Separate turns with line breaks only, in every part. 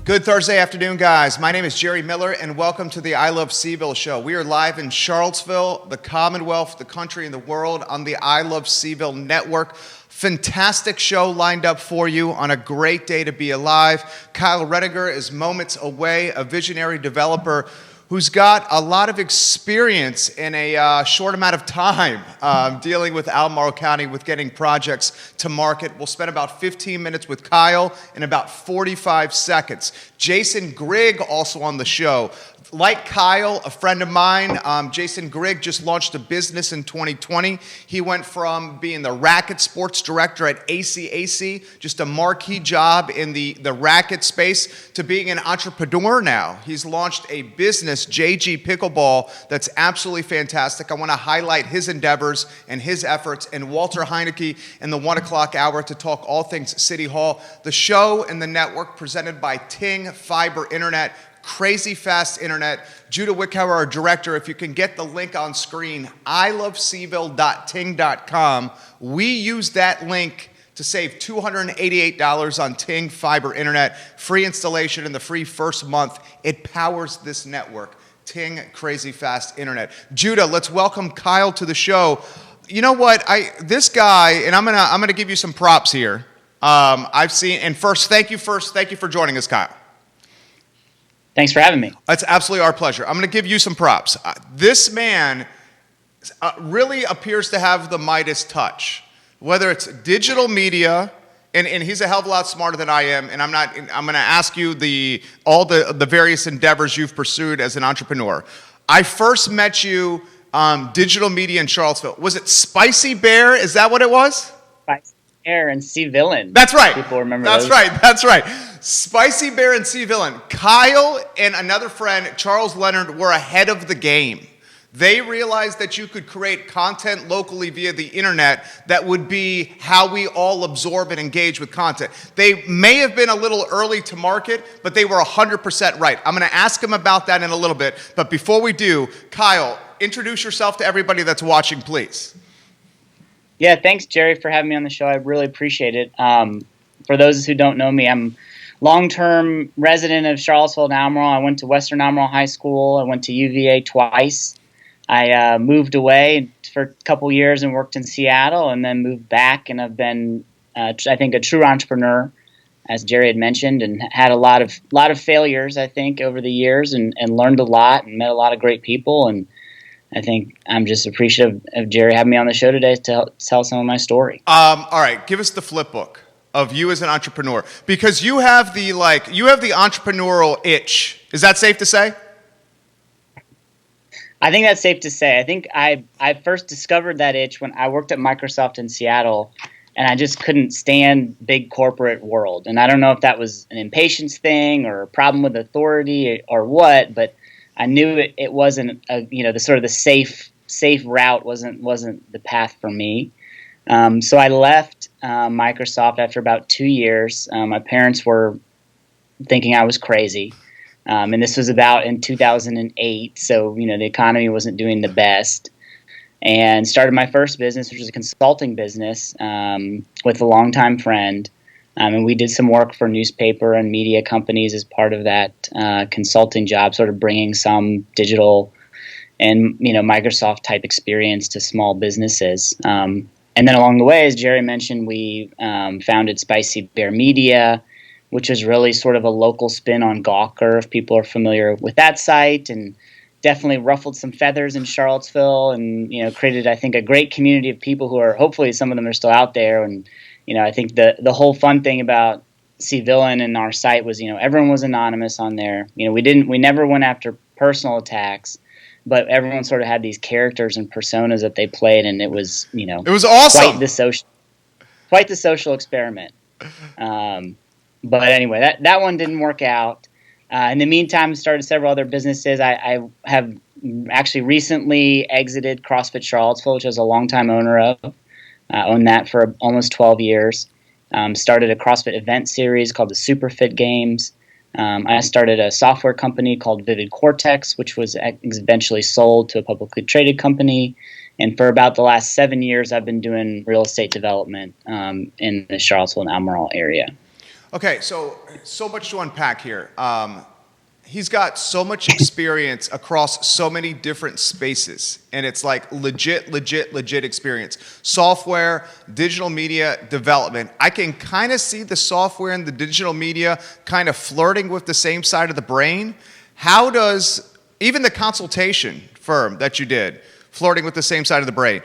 Good Thursday afternoon, guys. My name is Jerry Miller, and welcome to the I Love CVille Show. We are live in Charlottesville, the Commonwealth, the country, and the world on the I Love CVille Network. Fantastic show lined up for you on a great day to be alive. Kyle Redinger is moments away, a visionary developer who's got a lot of experience in a short amount of time dealing with Albemarle County with getting projects to market. We'll spend about 15 minutes with Kyle in about 45 seconds. Jason Grigg also on the show. Like Kyle, a friend of mine, Jason Grigg just launched a business in 2020. He went from being the racket sports director at ACAC, just a marquee job in the racket space, to being an entrepreneur now. He's launched a business, JG Pickleball, that's absolutely fantastic. I want to highlight his endeavors and his efforts, and Walter Heinecke in the 1 o'clock hour to talk all things City Hall. The show and the network presented by Ting Fiber Internet. Crazy fast internet. Judah Wickhauer, our director, if you can get the link on screen, ilovecville.ting.com. We use that link to save $288 on Ting Fiber Internet. Free installation in the free first month. It powers this network. Ting Crazy Fast Internet. Judah, let's welcome Kyle to the show. You know what? This guy, and I'm gonna give you some props here. I've seen, and thank you for joining us, Kyle.
Thanks for having me.
It's absolutely our pleasure. I'm going to give you some props. This man really appears to have the Midas touch, whether it's digital media, and he's a hell of a lot smarter than I am, and I'm going to ask you all the various endeavors you've pursued as an entrepreneur. I first met you digital media in Charlottesville. Was it Spicy Bear? Is that what it was?
Spicy Bear and CVille.
That's right.
People remember
That's
those.
That's right. Spicy Bear and CVille. Kyle and another friend, Charles Leonard, were ahead of the game. They realized that you could create content locally via the internet that would be how we all absorb and engage with content. They may have been a little early to market, but they were 100% right. I'm going to ask them about that in a little bit. But before we do, Kyle, introduce yourself to everybody that's watching, please.
Yeah, thanks, Jerry, for having me on the show. I really appreciate it. For those who don't know me, I'm long-term resident of Charlottesville and Albemarle. I went to Western Albemarle High School. I went to UVA twice. I moved away for a couple years and worked in Seattle, and then moved back. And I've been, I think, a true entrepreneur, as Jerry had mentioned, and had a lot of failures, I think, over the years, and learned a lot and met a lot of great people. And I think I'm just appreciative of Jerry having me on the show today to tell some of my story.
All right, give us the flip book of you as an entrepreneur, because you have the entrepreneurial itch. Is that safe to say?
I think that's safe to say. I think I first discovered that itch when I worked at Microsoft in Seattle, and I just couldn't stand big corporate world. And I don't know if that was an impatience thing or a problem with authority or what, but I knew it wasn't the sort of the safe route wasn't the path for me. So I left Microsoft after about 2 years. My parents were thinking I was crazy. And this was about in 2008. So, the economy wasn't doing the best. And started my first business, which was a consulting business with a longtime friend. And we did some work for newspaper and media companies as part of that consulting job, sort of bringing some digital and, Microsoft type experience to small businesses. And then along the way, as Jerry mentioned, we founded Spicy Bear Media, which is really sort of a local spin on Gawker, if people are familiar with that site, and definitely ruffled some feathers in Charlottesville and, created, I think, a great community of people who are, hopefully some of them are still out there. And, I think the whole fun thing about CVille and our site was, everyone was anonymous on there. We never went after personal attacks, but everyone sort of had these characters and personas that they played, and it was,
it was awesome.
Quite the social experiment. But anyway, that one didn't work out. In the meantime, started several other businesses. I have actually recently exited CrossFit Charlottesville, which I was a longtime owner of. Owned that for almost 12 years. Started a CrossFit event series called the Superfit Games. I started a software company called Vivid Cortex, which was eventually sold to a publicly traded company. And for about the last 7 years, I've been doing real estate development in the Charlottesville and Albemarle area.
Okay, so much to unpack here. He's got so much experience across so many different spaces, and it's like legit experience. Software, digital media development. I can kind of see the software and the digital media kind of flirting with the same side of the brain. How does, even the consultation firm that you did, flirting with the same side of the brain.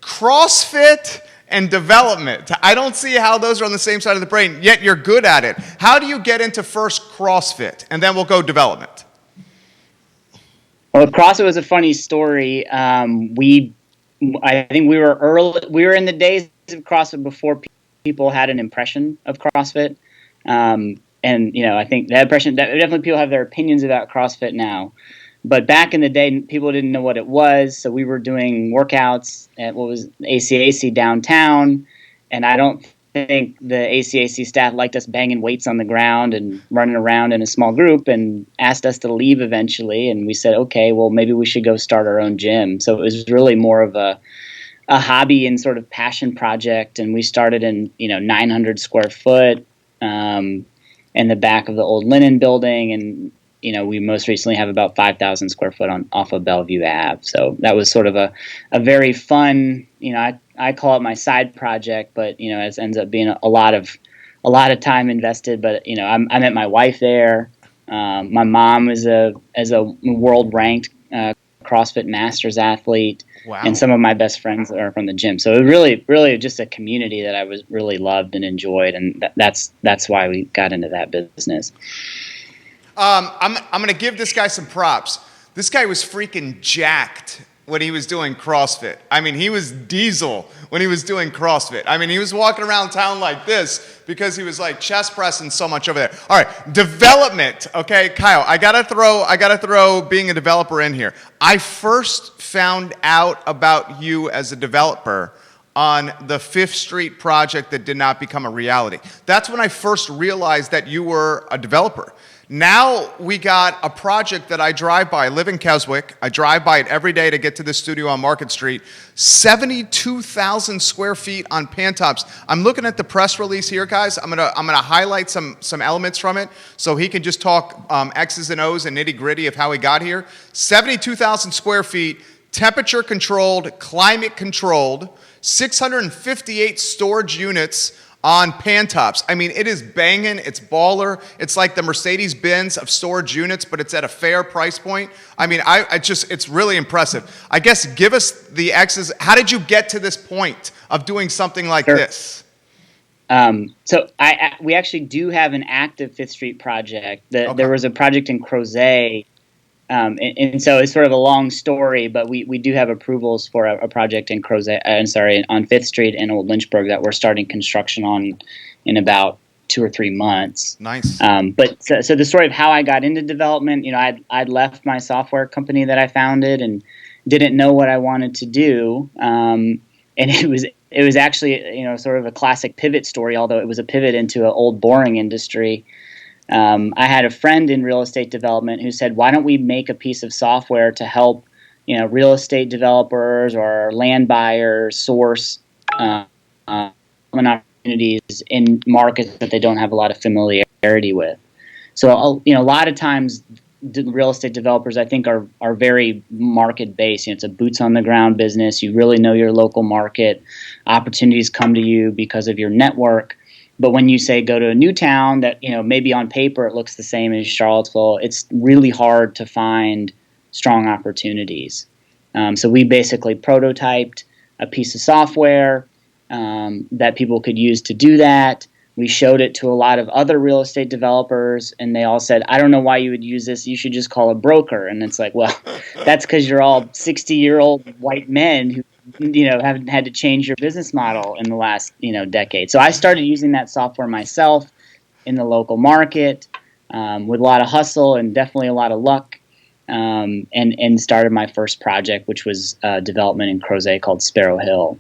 CrossFit and development. I don't see how those are on the same side of the brain, yet you're good at it. How do you get into first CrossFit? And then we'll go development.
Well, CrossFit was a funny story. I think we were in the days of CrossFit before people had an impression of CrossFit. And, I think that impression, definitely people have their opinions about CrossFit now. But back in the day, people didn't know what it was, so we were doing workouts at what was ACAC downtown, and I don't think the ACAC staff liked us banging weights on the ground and running around in a small group and asked us to leave eventually, and we said, okay, well, maybe we should go start our own gym. So it was really more of a hobby and sort of passion project, and we started in 900 square foot in the back of the old Linen building, and we most recently have about 5,000 square foot off of Bellevue Ave. So that was sort of a very fun, I call it my side project, but, it ends up being a lot of time invested. But, I met my wife there. My mom is a world ranked CrossFit Masters athlete. Wow. And some of my best friends are from the gym. So it really just a community that I was really loved and enjoyed. And that's why we got into that business.
I'm going to give this guy some props. This guy was freaking jacked when he was doing CrossFit. I mean, he was diesel when he was doing CrossFit. I mean, he was walking around town like this because he was like chest pressing so much over there. All right, development. Okay, Kyle, I gotta throw being a developer in here. I first found out about you as a developer on the 5th Street project that did not become a reality. That's when I first realized that you were a developer. Now we got a project that I drive by. I live in Keswick. I drive by it every day to get to the studio on Market Street. 72,000 square feet on Pantops. I'm looking at the press release here, guys. I'm gonna highlight some elements from it so he can just talk X's and O's and nitty gritty of how he got here. 72,000 square feet, temperature controlled, climate controlled, 658 storage units on Pantops. I mean, it is banging. It's baller. It's like the Mercedes-Benz of storage units, but it's at a fair price point. I mean, it's really impressive. I guess give us the X's. How did you get to this point of doing something like this?
So we actually do have an active 5th Street project. Okay. There was a project in Crozet. And so it's sort of a long story, but we do have approvals for a project in Crozet, on 5th Street in Old Lynchburg that we're starting construction on in about 2 or 3 months.
Nice.
But the story of how I got into development, I'd left my software company that I founded and didn't know what I wanted to do. And it was actually, sort of a classic pivot story, although it was a pivot into an old boring industry. I had a friend in real estate development who said, why don't we make a piece of software to help, real estate developers or land buyers source opportunities in markets that they don't have a lot of familiarity with. So, a lot of times real estate developers, I think, are very market-based. It's a boots-on-the-ground business. You really know your local market. Opportunities come to you because of your network. But when you say go to a new town that, maybe on paper it looks the same as Charlottesville, it's really hard to find strong opportunities. So we basically prototyped a piece of software that people could use to do that. We showed it to a lot of other real estate developers, and they all said, I don't know why you would use this. You should just call a broker. And it's like, well, that's because you're all 60-year-old white men who haven't had to change your business model in the last, decade. So I started using that software myself in the local market with a lot of hustle and definitely a lot of luck, and started my first project, which was development in Crozet called Sparrow Hill.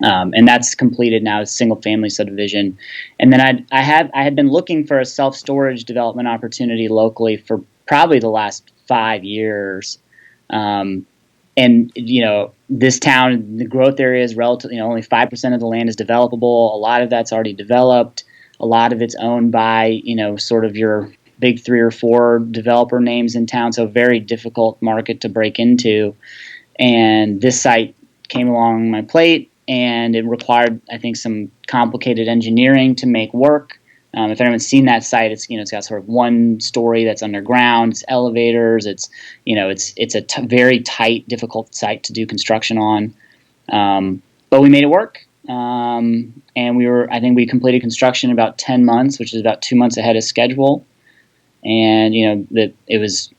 And that's completed now. It's a single-family subdivision. And then I had been looking for a self-storage development opportunity locally for probably the last 5 years. And, this town, the growth area is relatively, only 5% of the land is developable. A lot of that's already developed. A lot of it's owned by, sort of your big 3 or 4 developer names in town. So very difficult market to break into. And this site came along my plate, and it required, I think, some complicated engineering to make work. If anyone's seen that site, it's got sort of one story that's underground. It's elevators. It's very tight, difficult site to do construction on. But we made it work, and I think we completed construction in about 10 months, which is about 2 months ahead of schedule. And it was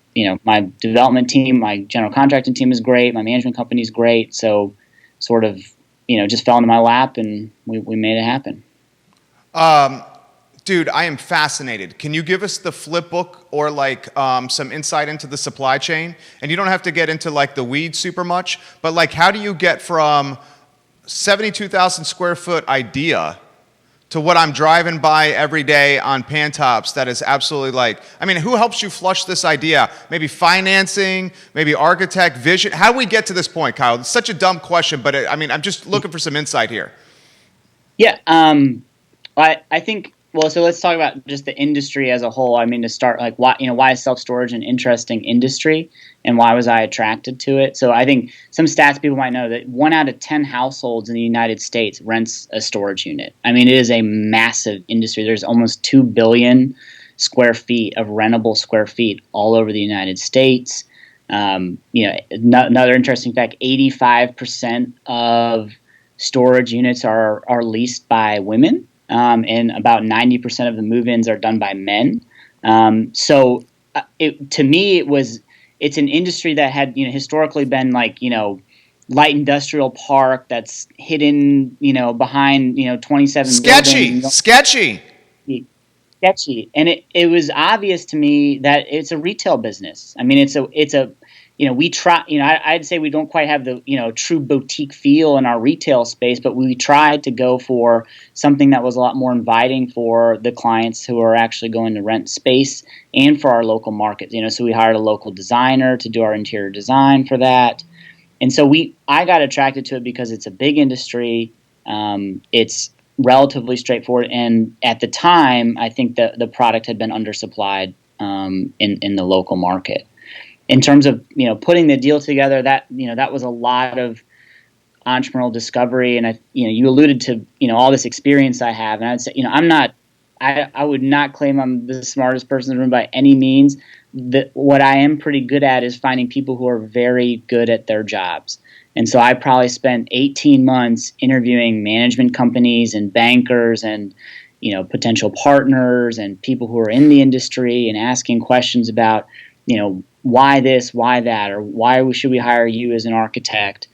my development team, my general contracting team is great, my management company is great. So sort of just fell into my lap, and we made it happen.
Dude, I am fascinated. Can you give us the flip book or like some insight into the supply chain? And you don't have to get into like the weeds super much, but like how do you get from 72,000 square foot idea to what I'm driving by every day on Pantops that is absolutely like, I mean, who helps you flush this idea? Maybe financing, maybe architect, vision. How do we get to this point, Kyle? It's such a dumb question, but I'm just looking for some insight here.
Yeah, I think. Well, so let's talk about just the industry as a whole. I mean, to start, like, why is self-storage an interesting industry, and why was I attracted to it? So I think some stats people might know that 1 out of 10 households in the United States rents a storage unit. I mean, it is a massive industry. There's almost 2 billion square feet of rentable square feet all over the United States. Another interesting fact, 85% of storage units are leased by women. And about 90% of the move-ins are done by men. To me, it's an industry that had, historically been like, light industrial park that's hidden, behind, 27 buildings.
Sketchy.
And it was obvious to me that it's a retail business. I mean, it's a we try, I'd say we don't quite have the, true boutique feel in our retail space, but we tried to go for something that was a lot more inviting for the clients who are actually going to rent space and for our local market. So we hired a local designer to do our interior design for that. And so I got attracted to it because it's a big industry. It's relatively straightforward. And at the time, I think the product had been undersupplied in the local market. In terms of putting the deal together, that was a lot of entrepreneurial discovery, and you alluded to all this experience I have, and I'd say I would not claim I'm the smartest person in the room by any means. What I am pretty good at is finding people who are very good at their jobs, and so I probably spent 18 months interviewing management companies and bankers and potential partners and people who are in the industry and asking questions about why this, why that, or why should we hire you as an architect?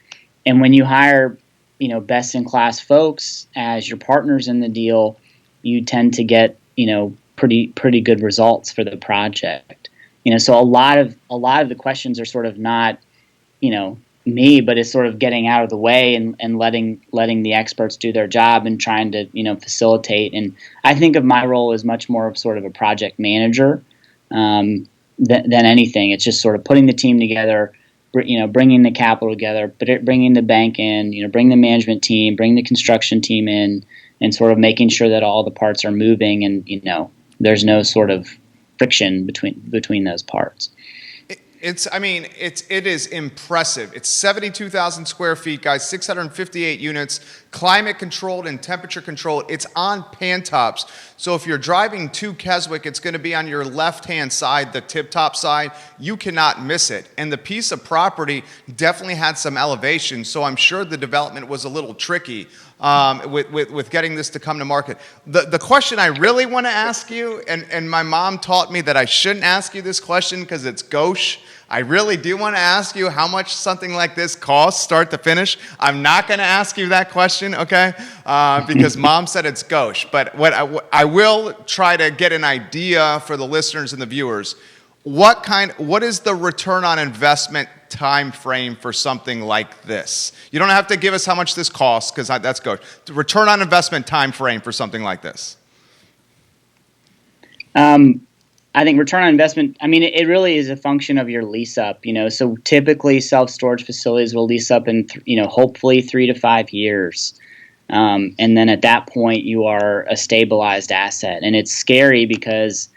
And when you hire, best-in-class folks as your partners in the deal, you tend to get, pretty good results for the project. So a lot of the questions are sort of not, me, but it's sort of getting out of the way and letting the experts do their job and trying to, facilitate. And I think of my role as much more of sort of a project manager. Than anything. It's just sort of putting the team together, bringing the capital together, bringing the bank in, bring the management team, bring the construction team in, and sort of making sure that all the parts are moving and, there's no sort of friction between those parts.
It is impressive. It's 72,000 square feet, guys, 658 units, climate controlled and temperature controlled. It's on Pantops. So if you're driving to Keswick, it's going to be on your left-hand side, the tip-top side. You cannot miss it. And the piece of property definitely had some elevation, so I'm sure the development was a little tricky with getting this to come to market. The question I really want to ask you, and my mom taught me that I shouldn't ask you this question because it's gauche. I really do want to ask you how much something like this costs, start to finish. I'm not going to ask you that question, okay? Because mom said it's gauche. But what I will try to get an idea for the listeners and the viewers. What is the return on investment time frame for something like this? You don't have to give us how much this costs because that's gauche. The return on investment time frame for something like this.
I think return on investment, it really is a function of your lease up, so typically self-storage facilities will lease up in, hopefully 3 to 5 years. And then at that point, you are a stabilized asset. And it's scary because,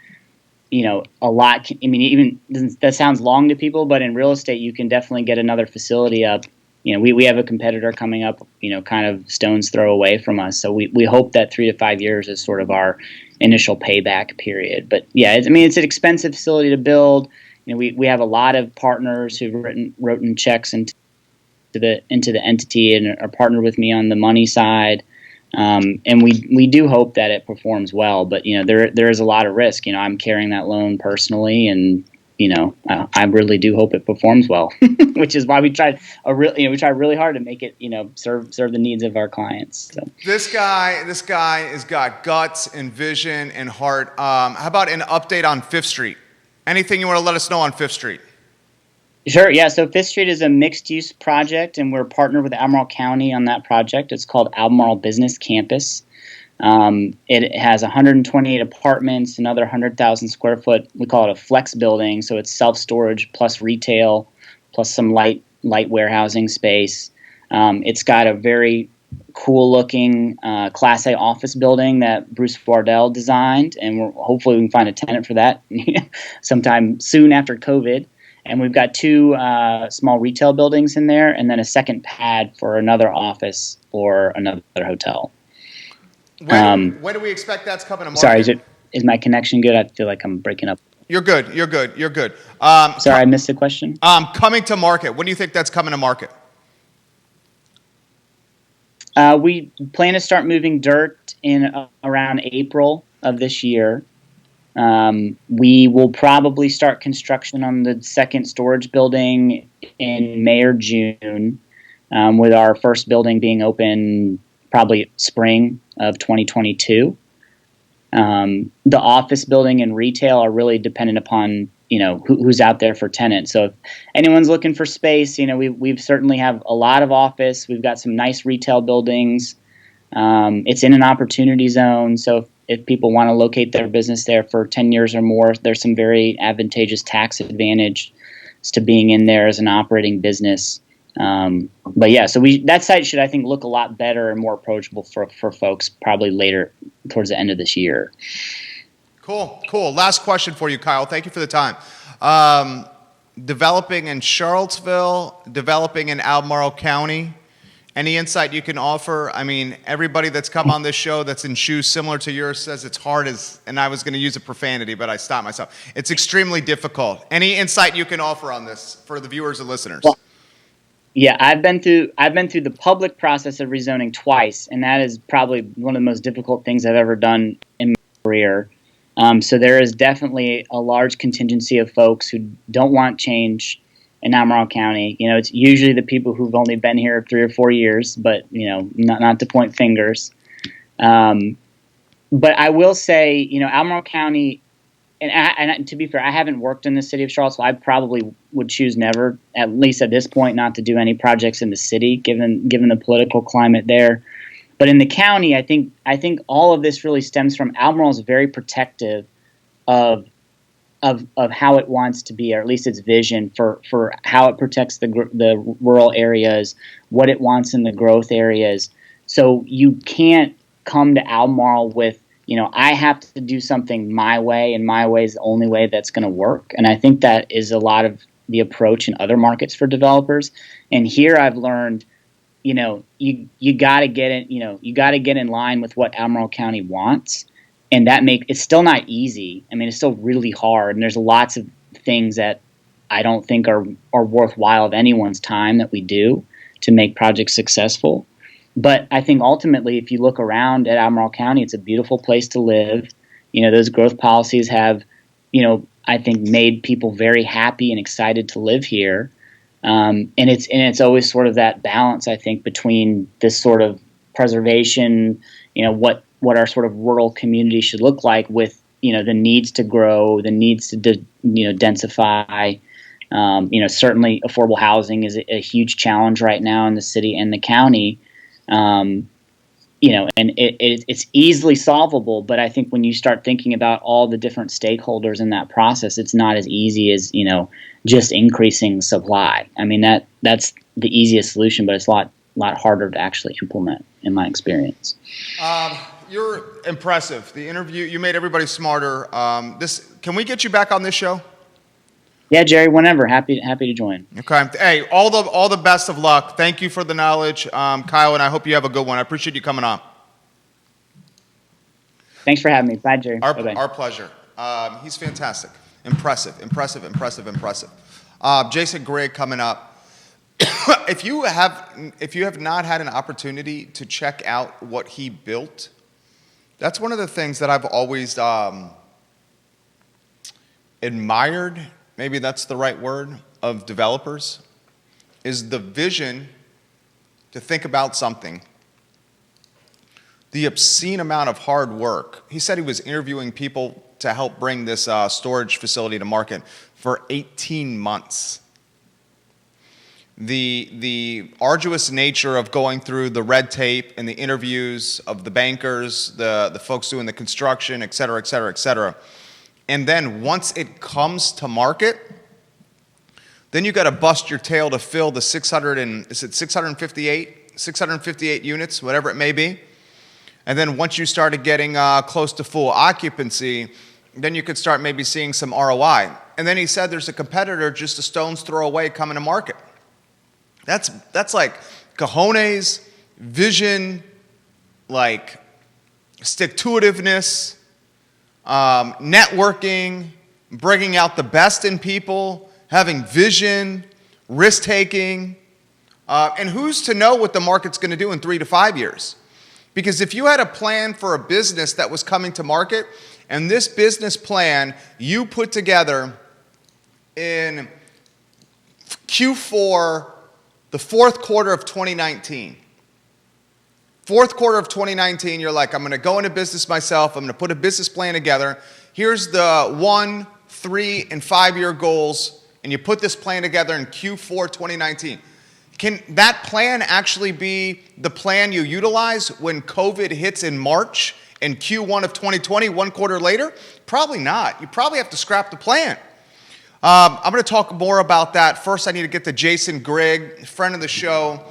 even that sounds long to people, but in real estate, you can definitely get another facility up. We have a competitor coming up, kind of stone's throw away from us. So we hope that 3 to 5 years is sort of our initial payback period. But yeah, it's an expensive facility to build. We have a lot of partners who've written checks into the entity and are partnered with me on the money side. And we do hope that it performs well, but there is a lot of risk. I'm carrying that loan personally, and I really do hope it performs well, which is why we try really hard to make it serve the needs of our clients. So.
This guy has got guts and vision and heart. How about an update on Fifth Street? Anything you want to let us know on Fifth Street?
Sure, yeah. So Fifth Street is a mixed-use project, and we're partnered with Albemarle County on that project. It's called Albemarle Business Campus. It has 128 apartments, another 100,000 square foot. We call it a flex building, so it's self-storage plus retail plus some light warehousing space. It's got a very cool-looking Class A office building that Bruce Wardell designed, and hopefully we can find a tenant for that sometime soon after COVID. And we've got 2 small retail buildings in there, and then a second pad for another office or another hotel.
When do we expect that's coming to market?
Sorry, is my connection good? I feel like I'm breaking up.
You're good.
Sorry, I missed the question.
Coming to market. When do you think that's coming to market?
We plan to start moving dirt in around April of this year. We will probably start construction on the second storage building in May or June, with our first building being open probably spring of 2022. The office building and retail are really dependent upon who's out there for tenants. So if anyone's looking for space, we've certainly have a lot of office. We've got some nice retail buildings. It's in an opportunity zone, so if people want to locate their business there for 10 years or more, there's some very advantageous tax advantage to being in there as an operating business. But yeah, so that site should, I think, look a lot better and more approachable for folks probably later towards the end of this year.
Cool. Last question for you, Kyle. Thank you for the time. Developing in Charlottesville, developing in Albemarle County. Any insight you can offer? I mean, everybody that's come on this show that's in shoes similar to yours says it's hard and I was going to use a profanity, but I stopped myself. It's extremely difficult. Any insight you can offer on this for the viewers and listeners?
Well, yeah, I've been through the public process of rezoning twice, and that is probably one of the most difficult things I've ever done in my career. So there is definitely a large contingency of folks who don't want change in Albemarle County. It's usually the people who've only been here 3 or 4 years, but not to point fingers. But I will say, Albemarle County, and to be fair, I haven't worked in the city of Charlottesville. I probably would choose never, at least at this point, not to do any projects in the city, given the political climate there. But in the county, I think all of this really stems from Albemarle is very protective of how it wants to be, or at least its vision for how it protects the rural areas, what it wants in the growth areas. So you can't come to Albemarle with, I have to do something my way, and my way is the only way that's going to work. And I think that is a lot of the approach in other markets for developers. And here I've learned, you got to get in, you got to get in line with what Albemarle County wants. And it's still not easy. I mean, it's still really hard. And there's lots of things that I don't think are worthwhile of anyone's time that we do to make projects successful. But I think ultimately, if you look around at Albemarle County, it's a beautiful place to live. Those growth policies have, I think made people very happy and excited to live here. And it's always sort of that balance, I think, between this sort of preservation, what our sort of rural community should look like with, the needs to grow, the needs to, densify. Certainly affordable housing is a huge challenge right now in the city and the county. And it's easily solvable, but I think when you start thinking about all the different stakeholders in that process, it's not as easy as, just increasing supply. I mean, that's the easiest solution, but it's a lot lot harder to actually implement in my experience.
You're impressive. The interview, you made everybody smarter. Can we get you back on this show?
Yeah, Jerry, whenever. Happy to join.
Okay. Hey, all the best of luck. Thank you for the knowledge, Kyle, and I hope you have a good one. I appreciate you coming on.
Thanks for having me. Bye, Jerry.
Our pleasure. He's fantastic. Impressive. Jason Grigg coming up. If you have not had an opportunity to check out what he built, that's one of the things that I've always admired, maybe that's the right word, of developers, is the vision to think about something. The obscene amount of hard work. He said he was interviewing people to help bring this storage facility to market for 18 months. The arduous nature of going through the red tape and the interviews of the bankers, the folks doing the construction, et cetera, et cetera, et cetera. And then once it comes to market, then you got to bust your tail to fill the 658 units, whatever it may be. And then once you started getting close to full occupancy, then you could start maybe seeing some ROI. And then he said there's a competitor just a stone's throw away coming to market. That's like cojones, vision, like stick-to-itiveness, networking, bringing out the best in people, having vision, risk-taking. And who's to know what the market's going to do in 3 to 5 years? Because if you had a plan for a business that was coming to market, and this business plan you put together in Q4, the fourth quarter of 2019. Fourth quarter of 2019, you're like, I'm going to go into business myself. I'm going to put a business plan together. Here's the 1, 3, and 5 year goals. And you put this plan together in Q4 2019. Can that plan actually be the plan you utilize when COVID hits in March and Q1 of 2020, 1 quarter later? Probably not. You probably have to scrap the plan. I'm going to talk more about that. First, I need to get to Jason Grigg, friend of the show,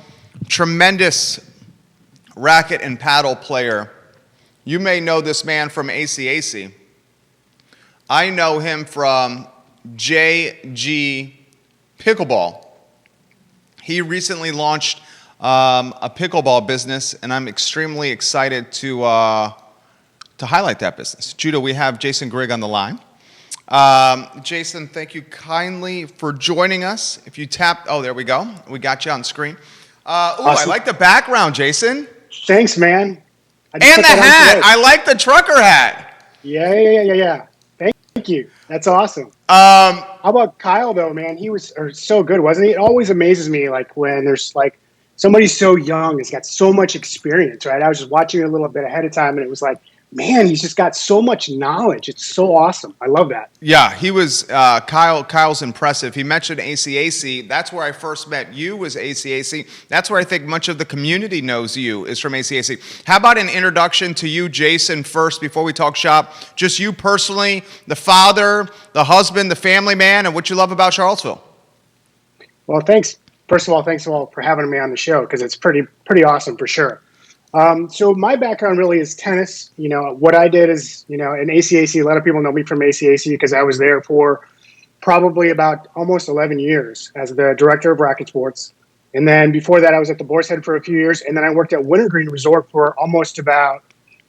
tremendous racket and paddle player. You may know this man from ACAC. I know him from JG Pickleball. He recently launched a pickleball business, and I'm extremely excited to highlight that business. Judah, we have Jason Grigg on the line. Jason, thank you kindly for joining us. If you tap, oh, there we go. We got you on screen. Awesome. I like the background, Jason.
Thanks, man.
And the hat. I like the trucker hat.
Yeah. Thank you. That's awesome. How about Kyle, though, man? He was so good, wasn't he? It always amazes me, like, when there's, like, somebody so young has got so much experience, right? I was just watching it a little bit ahead of time, and it was like, man, he's just got so much knowledge. It's so awesome. I love that.
Yeah, he was, Kyle's impressive. He mentioned ACAC. That's where I first met you, was ACAC. That's where I think much of the community knows you, is from ACAC. How about an introduction to you, Jason, first, before we talk shop? Just you personally, the father, the husband, the family man, and what you love about Charlottesville.
Well, thanks. First of all, thanks all for having me on the show, because it's pretty awesome for sure. So my background really is tennis. You know, what I did is, in ACAC, a lot of people know me from ACAC because I was there for probably about almost 11 years as the director of racket sports. And then before that, I was at the Boar's Head for a few years. And then I worked at Wintergreen Resort for almost about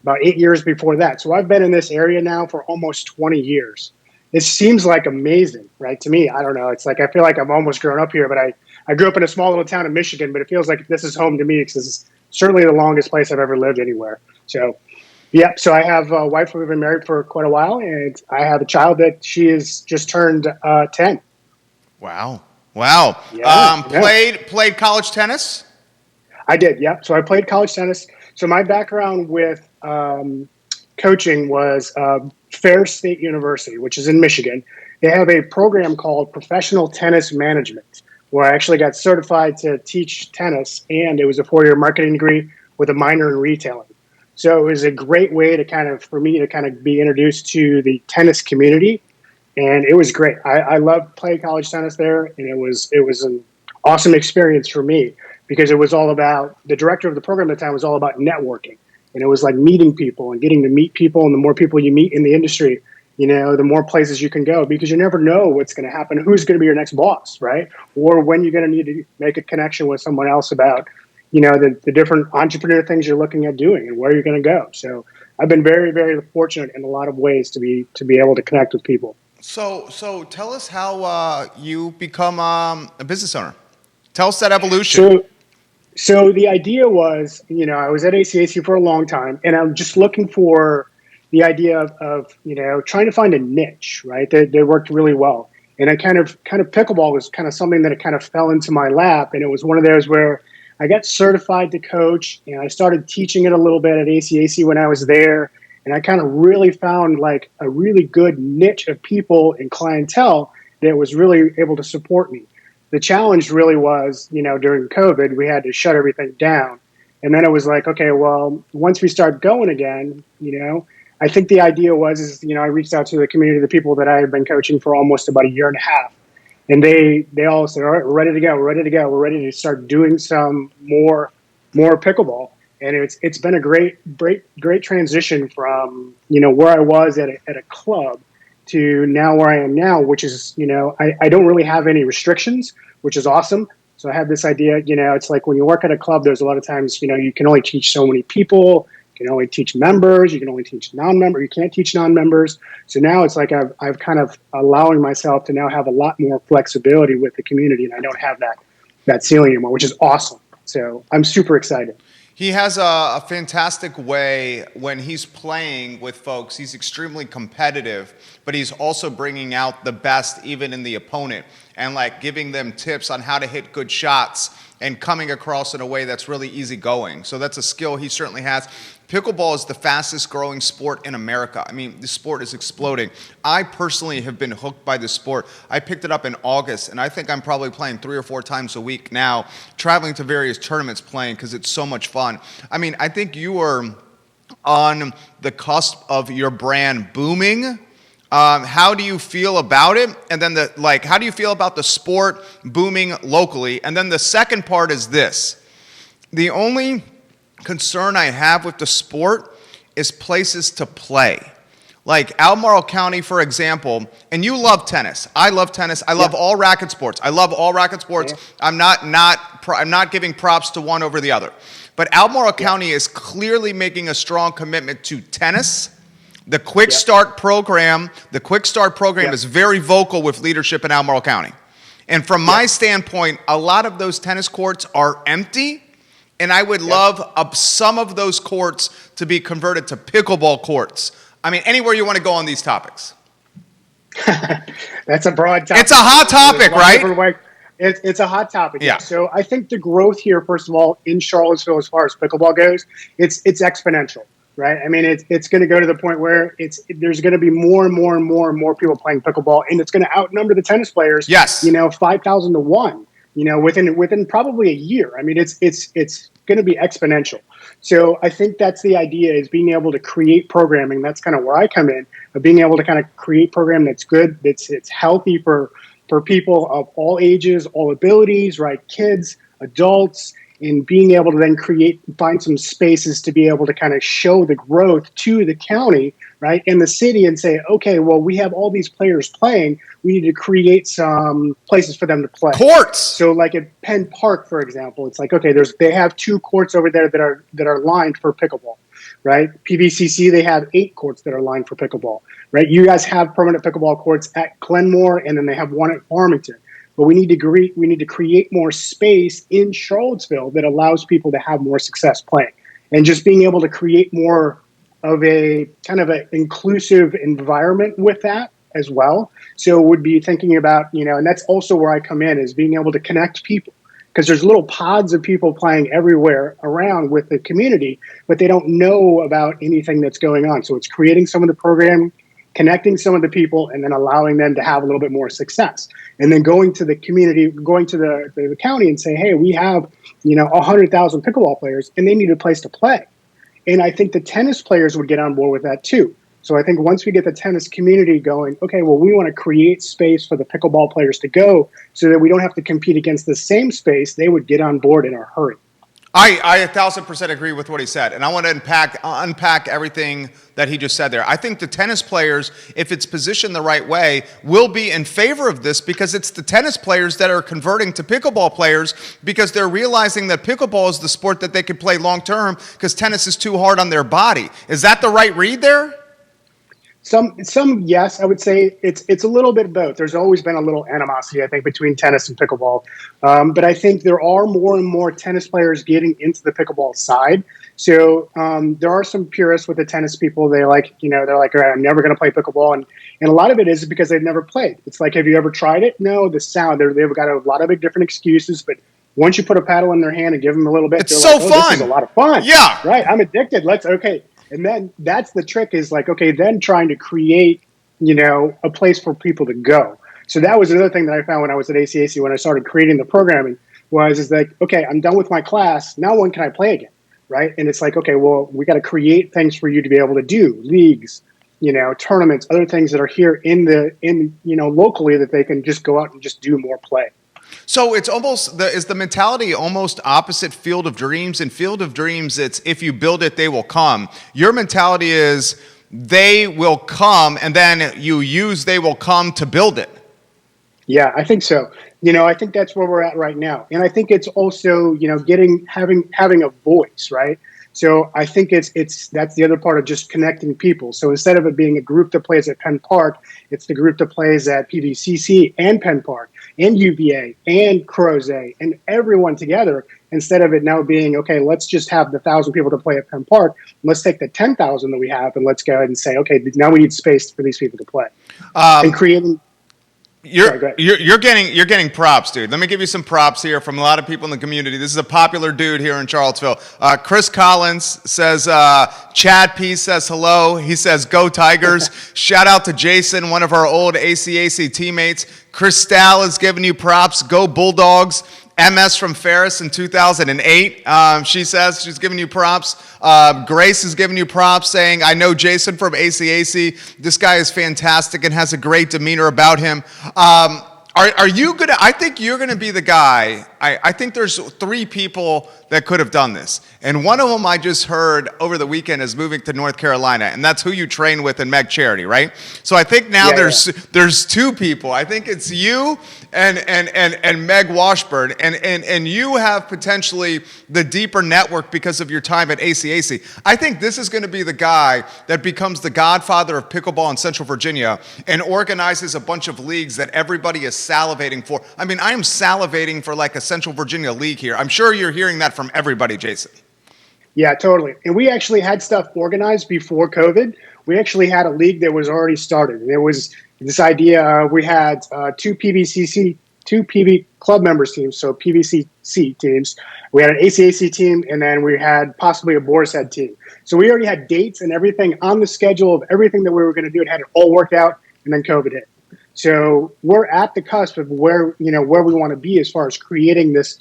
8 years before that. So I've been in this area now for almost 20 years. It seems like amazing, right? To me, I don't know. It's like, I feel like I've almost grown up here, but I grew up in a small little town in Michigan, but it feels like this is home to me because it's certainly the longest place I've ever lived anywhere. So, yeah. So I have a wife who we've been married for quite a while, and I have a child that she has just turned 10.
Wow.
Yeah,
Played college tennis?
I did, yeah. So I played college tennis. So my background with coaching was Fair State University, which is in Michigan. They have a program called Professional Tennis Management, where I actually got certified to teach tennis, and it was a 4-year marketing degree with a minor in retailing. So it was a great way for me to be introduced to the tennis community, and it was great. I loved playing college tennis there, and it was an awesome experience for me because it was all about, the director of the program at the time was all about networking. And it was like meeting people and getting to meet people. And the more people you meet in the industry, the more places you can go, because you never know what's going to happen, who's going to be your next boss, right? Or when you're going to need to make a connection with someone else about, the different entrepreneur things you're looking at doing and where you're going to go. So I've been very, very fortunate in a lot of ways to be able to connect with people.
So tell us how you become a business owner. Tell us that evolution.
So the idea was, I was at ACAC for a long time, and I'm just looking for the idea of trying to find a niche, right? They worked really well. And I kind of pickleball was kind of something that it kind of fell into my lap. And it was one of those where I got certified to coach, and I started teaching it a little bit at ACAC when I was there. And I kind of really found like a really good niche of people and clientele that was really able to support me. The challenge really was, during COVID, we had to shut everything down. And then it was like, okay, well, once we start going again, I think the idea was, I reached out to the community, the people that I had been coaching for almost about a year and a half. And they all said, all right, we're ready to go. We're ready to go. We're ready to start doing some more pickleball. And it's been a great transition from, where I was at a club to now where I am now, which is, I don't really have any restrictions, which is awesome. So I have this idea, it's like when you work at a club, there's a lot of times, you can only teach so many people. You can only teach members. You can only teach non-members. You can't teach non-members. So now it's like I've kind of allowing myself to now have a lot more flexibility with the community, and I don't have that ceiling anymore, which is awesome. So I'm super excited.
He has a fantastic way when he's playing with folks. He's extremely competitive, but he's also bringing out the best even in the opponent and like giving them tips on how to hit good shots and coming across in a way that's really easygoing. So that's a skill he certainly has. Pickleball is the fastest growing sport in America. I mean, the sport is exploding. I personally have been hooked by the sport. I picked it up in August, and I think I'm probably playing 3 or 4 times a week now, traveling to various tournaments playing because it's so much fun. I mean, I think you are on the cusp of your brand booming. How do you feel about it? And then how do you feel about the sport booming locally? And then the second part is this. The only concern I have with the sport is places to play. Like Albemarle County, for example, and you love tennis. I love tennis. I love all racket sports. I love all racket sports. Yeah. I'm not giving props to one over the other. But Albemarle County is clearly making a strong commitment to tennis. The Quick Start program, is very vocal with leadership in Albemarle County. And from my standpoint, a lot of those tennis courts are empty. And I would love some of those courts to be converted to pickleball courts. I mean, anywhere you want to go on these topics.
That's a broad topic.
It's a hot topic, right?
It's a hot topic.
Yeah.
So I think the growth here, first of all, in Charlottesville, as far as pickleball goes, it's exponential, right? I mean, it's going to go to the point where there's going to be more and more and more and more people playing pickleball, and it's going to outnumber the tennis players.
Yes.
5,000 to 1. Within probably a year. I mean, it's going to be exponential. So I think that's the idea, is being able to create programming. That's kind of where I come in, of being able to kind of create program that's good, it's healthy for people of all ages, all abilities, right? Kids, adults, and being able to then find some spaces to be able to kind of show the growth to the county, right, and the city, and say, okay, well, we have all these players playing. We need to create some places for them to play.
Courts.
So, like at Penn Park, for example, it's like, okay, they have 2 courts over there that are lined for pickleball, right? PVCC, they have 8 courts that are lined for pickleball, right? You guys have permanent pickleball courts at Glenmore, and then they have one at Farmington. But we need to create more space in Charlottesville that allows people to have more success playing, and just being able to create more of a kind of an inclusive environment with that as well. So would be thinking about, and that's also where I come in, is being able to connect people, because there's little pods of people playing everywhere around with the community, but they don't know about anything that's going on. So it's creating some of the program, connecting some of the people, and then allowing them to have a little bit more success. And then going to the community, going to the county and say, hey, we have, 100,000 pickleball players, and they need a place to play. And I think the tennis players would get on board with that too. So I think once we get the tennis community going, okay, well, we want to create space for the pickleball players to go so that we don't have to compete against the same space, they would get on board in a hurry.
I 1,000% agree with what he said, and I want to unpack everything that he just said there. I think the tennis players, if it's positioned the right way, will be in favor of this because it's the tennis players that are converting to pickleball players because they're realizing that pickleball is the sport that they can play long term because tennis is too hard on their body. Is that the right read there?
Some, yes, I would say it's a little bit of both. There's always been a little animosity, I think, between tennis and pickleball. But I think there are more and more tennis players getting into the pickleball side. So there are some purists with the tennis people. They're like, all right, I'm never going to play pickleball. And a lot of it is because they've never played. It's like, have you ever tried it? No, the sound, they've got a lot of different excuses. But once you put a paddle in their hand and give them a little bit,
it's so fun.
This is a lot of fun.
Yeah.
Right. I'm addicted. Okay. And then that's the trick is like, okay, then trying to create, a place for people to go. So that was another thing that I found when I was at ACAC, when I started creating the programming is like, okay, I'm done with my class. Now when can I play again? Right. And it's like, okay, well, we got to create things for you to be able to do leagues, tournaments, other things that are here locally that they can just go out and just do more play.
So it's almost is the mentality almost opposite Field of Dreams? In Field of Dreams, it's if you build it, they will come. Your mentality is they will come, and then you use they will come to build it.
Yeah, I think so. I think that's where we're at right now, and I think it's also having a voice, right? So I think it's that's the other part of just connecting people. So instead of it being a group that plays at Penn Park, it's the group that plays at PVCC and Penn Park and UVA and Crozet and everyone together. Instead of it now being, okay, let's just have the 1,000 people to play at Penn Park. Let's take the 10,000 that we have and let's go ahead and say, okay, now we need space for these people to play. And creating.
You're getting props, dude. Let me give you some props here from a lot of people in the community. This is a popular dude here in Charlottesville. Chris Collins says, Chad P says hello. He says, go Tigers. Shout out to Jason, one of our old ACAC teammates. Cristal is giving you props. Go Bulldogs. MS from Ferris in 2008. She says she's giving you props. Grace is giving you props, saying, I know Jason from ACAC. This guy is fantastic and has a great demeanor about him. Are you gonna? I think you're gonna be the guy. I think there's 3 people that could have done this, and one of them I just heard over the weekend is moving to North Carolina, and that's who you train with in Meg Charity, right? So I think now there's 2 people. I think it's you and Meg Washburn, and you have potentially the deeper network because of your time at ACAC. I think this is going to be the guy that becomes the godfather of pickleball in Central Virginia and organizes a bunch of leagues that everybody is salivating for. I mean, I am salivating for like a Central Virginia league here. I'm sure you're hearing that from everybody, Jason.
Yeah, totally. And we actually had stuff organized before COVID. We actually had a league that was already started. And it was this idea, we had 2 PV club members teams, so PVCC teams. We had an ACAC team, and then we had possibly a Boar's Head team. So we already had dates and everything on the schedule of everything that we were going to do. It had it all worked out, and then COVID hit. So we're at the cusp of where we want to be as far as creating this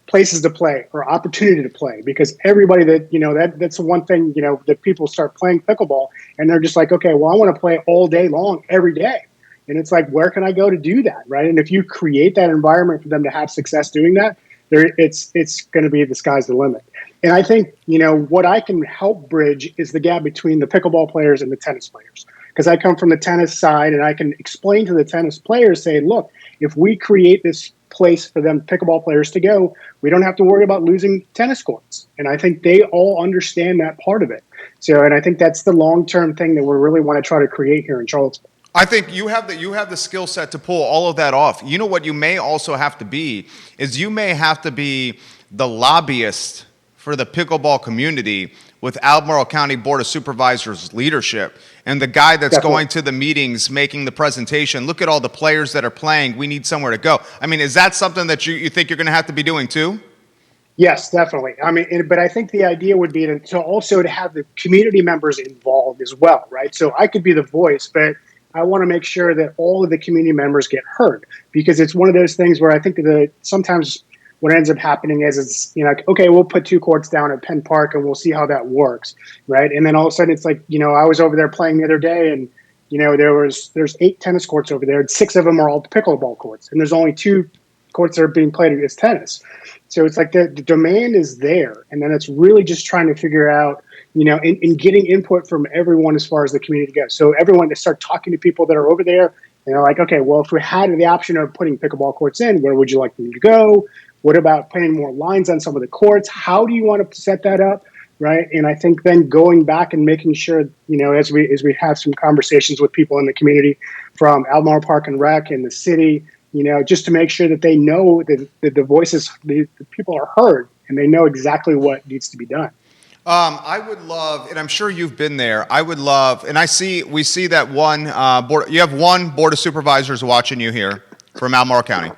places to play or opportunity to play, because everybody that's the one thing, that people start playing pickleball and they're just like, okay, well, I want to play all day long every day. And it's like, where can I go to do that? Right. And if you create that environment for them to have success doing that, it's going to be the sky's the limit. And I think, what I can help bridge is the gap between the pickleball players and the tennis players. Because I come from the tennis side and I can explain to the tennis players, say, look, if we create this place for them pickleball players to go, we don't have to worry about losing tennis courts. And I think they all understand that part of it. So, and I think that's the long-term thing that we really want to try to create here in Charlottesville.
I think you have the skill set to pull all of that off. You know what you may also have to be is you may have to be the lobbyist for the pickleball community with Albemarle County Board of Supervisors leadership and the guy that's going to the meetings, making the presentation. Look at all the players that are playing. We need somewhere to go. I mean, is that something that you think you're going to have to be doing too?
Yes, definitely. I mean, but I think the idea would be to also have the community members involved as well, right? So I could be the voice, but I want to make sure that all of the community members get heard, because it's one of those things where I think that sometimes what ends up happening is it's, like, okay, we'll put 2 courts down at Penn Park and we'll see how that works, right? And then all of a sudden it's like, I was over there playing the other day, and there's 8 tennis courts over there, and 6 of them are all pickleball courts, and there's only 2 courts that are being played as tennis. So it's like the demand is there, and then it's really just trying to figure out, and getting input from everyone as far as the community goes. So everyone to start talking to people that are over there, and they're like, okay, well, if we had the option of putting pickleball courts in, where would you like them to go? What about putting more lines on some of the courts? How do you want to set that up? Right. And I think then going back and making sure, as we have some conversations with people in the community from Albemarle Park and Rec and the city, just to make sure that they know that the voices, the people are heard, and they know exactly what needs to be done.
I would love, and I'm sure you've been there, I would love, and we see that one board, you have one board of supervisors watching you here from Albemarle County.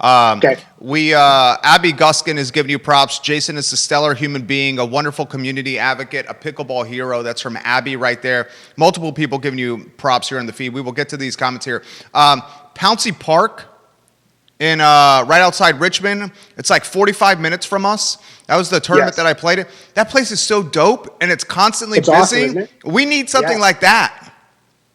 Okay.
Abby Guskin is giving you props. Jason is a stellar human being, a wonderful community advocate, a pickleball hero. That's from Abby right there. Multiple people giving you props here in the feed. We will get to these comments here. Pouncey Park in right outside Richmond. It's like 45 minutes from us. That was the tournament that I played at. That place is so dope, and it's constantly busy.
Awesome, isn't it?
We need something like that.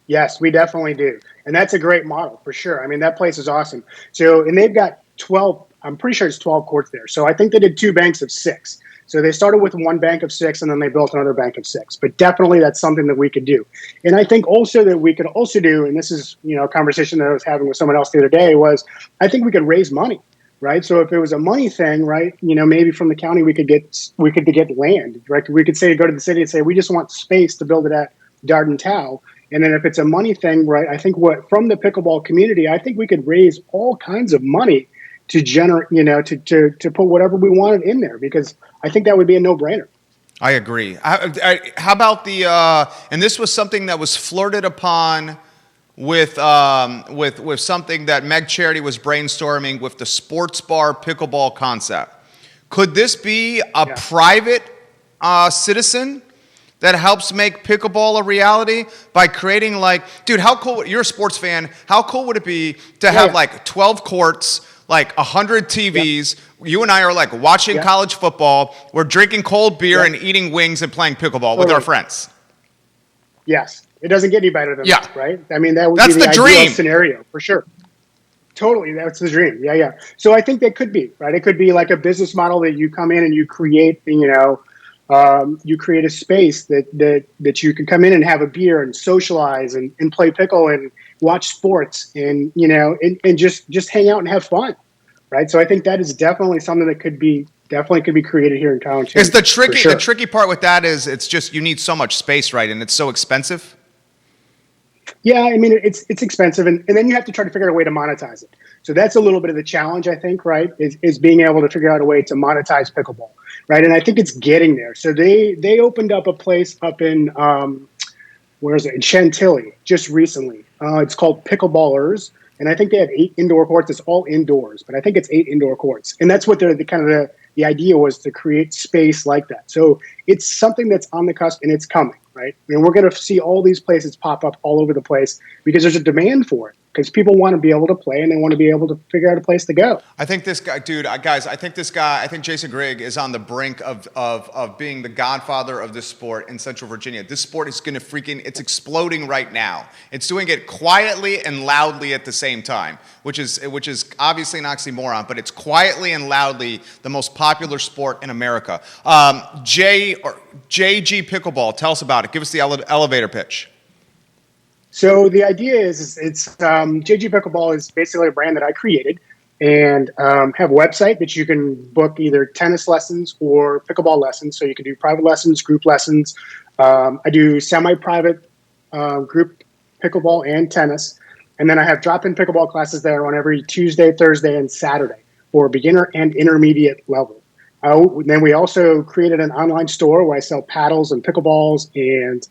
Yes, we definitely do. And that's a great model for sure. I mean, that place is awesome. So, and they've got 12, I'm pretty sure it's 12 courts there. So I think they did 2 banks of 6. So they started with 1 bank of 6, and then they built another bank of 6. But definitely that's something that we could do. And I think also that we could also do, and this is, a conversation that I was having with someone else the other day, was I think we could raise money, right? So if it was a money thing, right, maybe from the county we could get land, right? We could go to the city and say, we just want space to build it at Darden Tow. And then if it's a money thing, right, I think from the pickleball community, I think we could raise all kinds of money to generate, to put whatever we wanted in there, because I think that would be a no-brainer.
I agree. How about and this was something that was flirted upon with something that Meg Charity was brainstorming with the sports bar pickleball concept. Could this be a private citizen that helps make pickleball a reality by creating dude, how cool, you're a sports fan, how cool would it be to have 12 courts, 100 TVs, you and I are watching college football, we're drinking cold beer and eating wings and playing pickleball with our friends.
Yes, it doesn't get any better than that, right? I mean, that would be the ideal
dream
scenario, for sure. Totally, that's the dream, yeah. So I think that could be, right? It could be like a business model that you come in and you create, you create a space that you can come in and have a beer and socialize and play pickle and watch sports and and just hang out and have fun, right? So I think that is definitely something that could be created here in town too.
It's the tricky part with that is it's just you need so much space, right? And it's so expensive.
Yeah, I mean it's expensive, and then you have to try to figure out a way to monetize it. So that's a little bit of the challenge, I think, right? Is being able to figure out a way to monetize pickleball. Right, and I think it's getting there. So they opened up a place up in where is it? In Chantilly, just recently. It's called Pickleballers, and I think they have 8 indoor courts. It's all indoors, but I think it's 8 indoor courts, and that's what the idea was, to create space like that. So it's something that's on the cusp, and it's coming. Right, and we're going to see all these places pop up all over the place because there's a demand for it. Because people want to be able to play and they want to be able to figure out a place to go.
I think this guy, dude, guys, I think Jason Grigg is on the brink of being the godfather of this sport in Central Virginia. This sport is going to it's exploding right now. It's doing it quietly and loudly at the same time, which is obviously an oxymoron, but it's quietly and loudly the most popular sport in America. JG Pickleball, tell us about it. Give us the elevator pitch.
So the idea is it's JG Pickleball is basically a brand that I created and have a website that you can book either tennis lessons or pickleball lessons. So you can do private lessons, group lessons. I do semi-private group pickleball and tennis. And then I have drop-in pickleball classes there on every Tuesday, Thursday, and Saturday for beginner and intermediate level. Then we also created an online store where I sell paddles and pickleballs and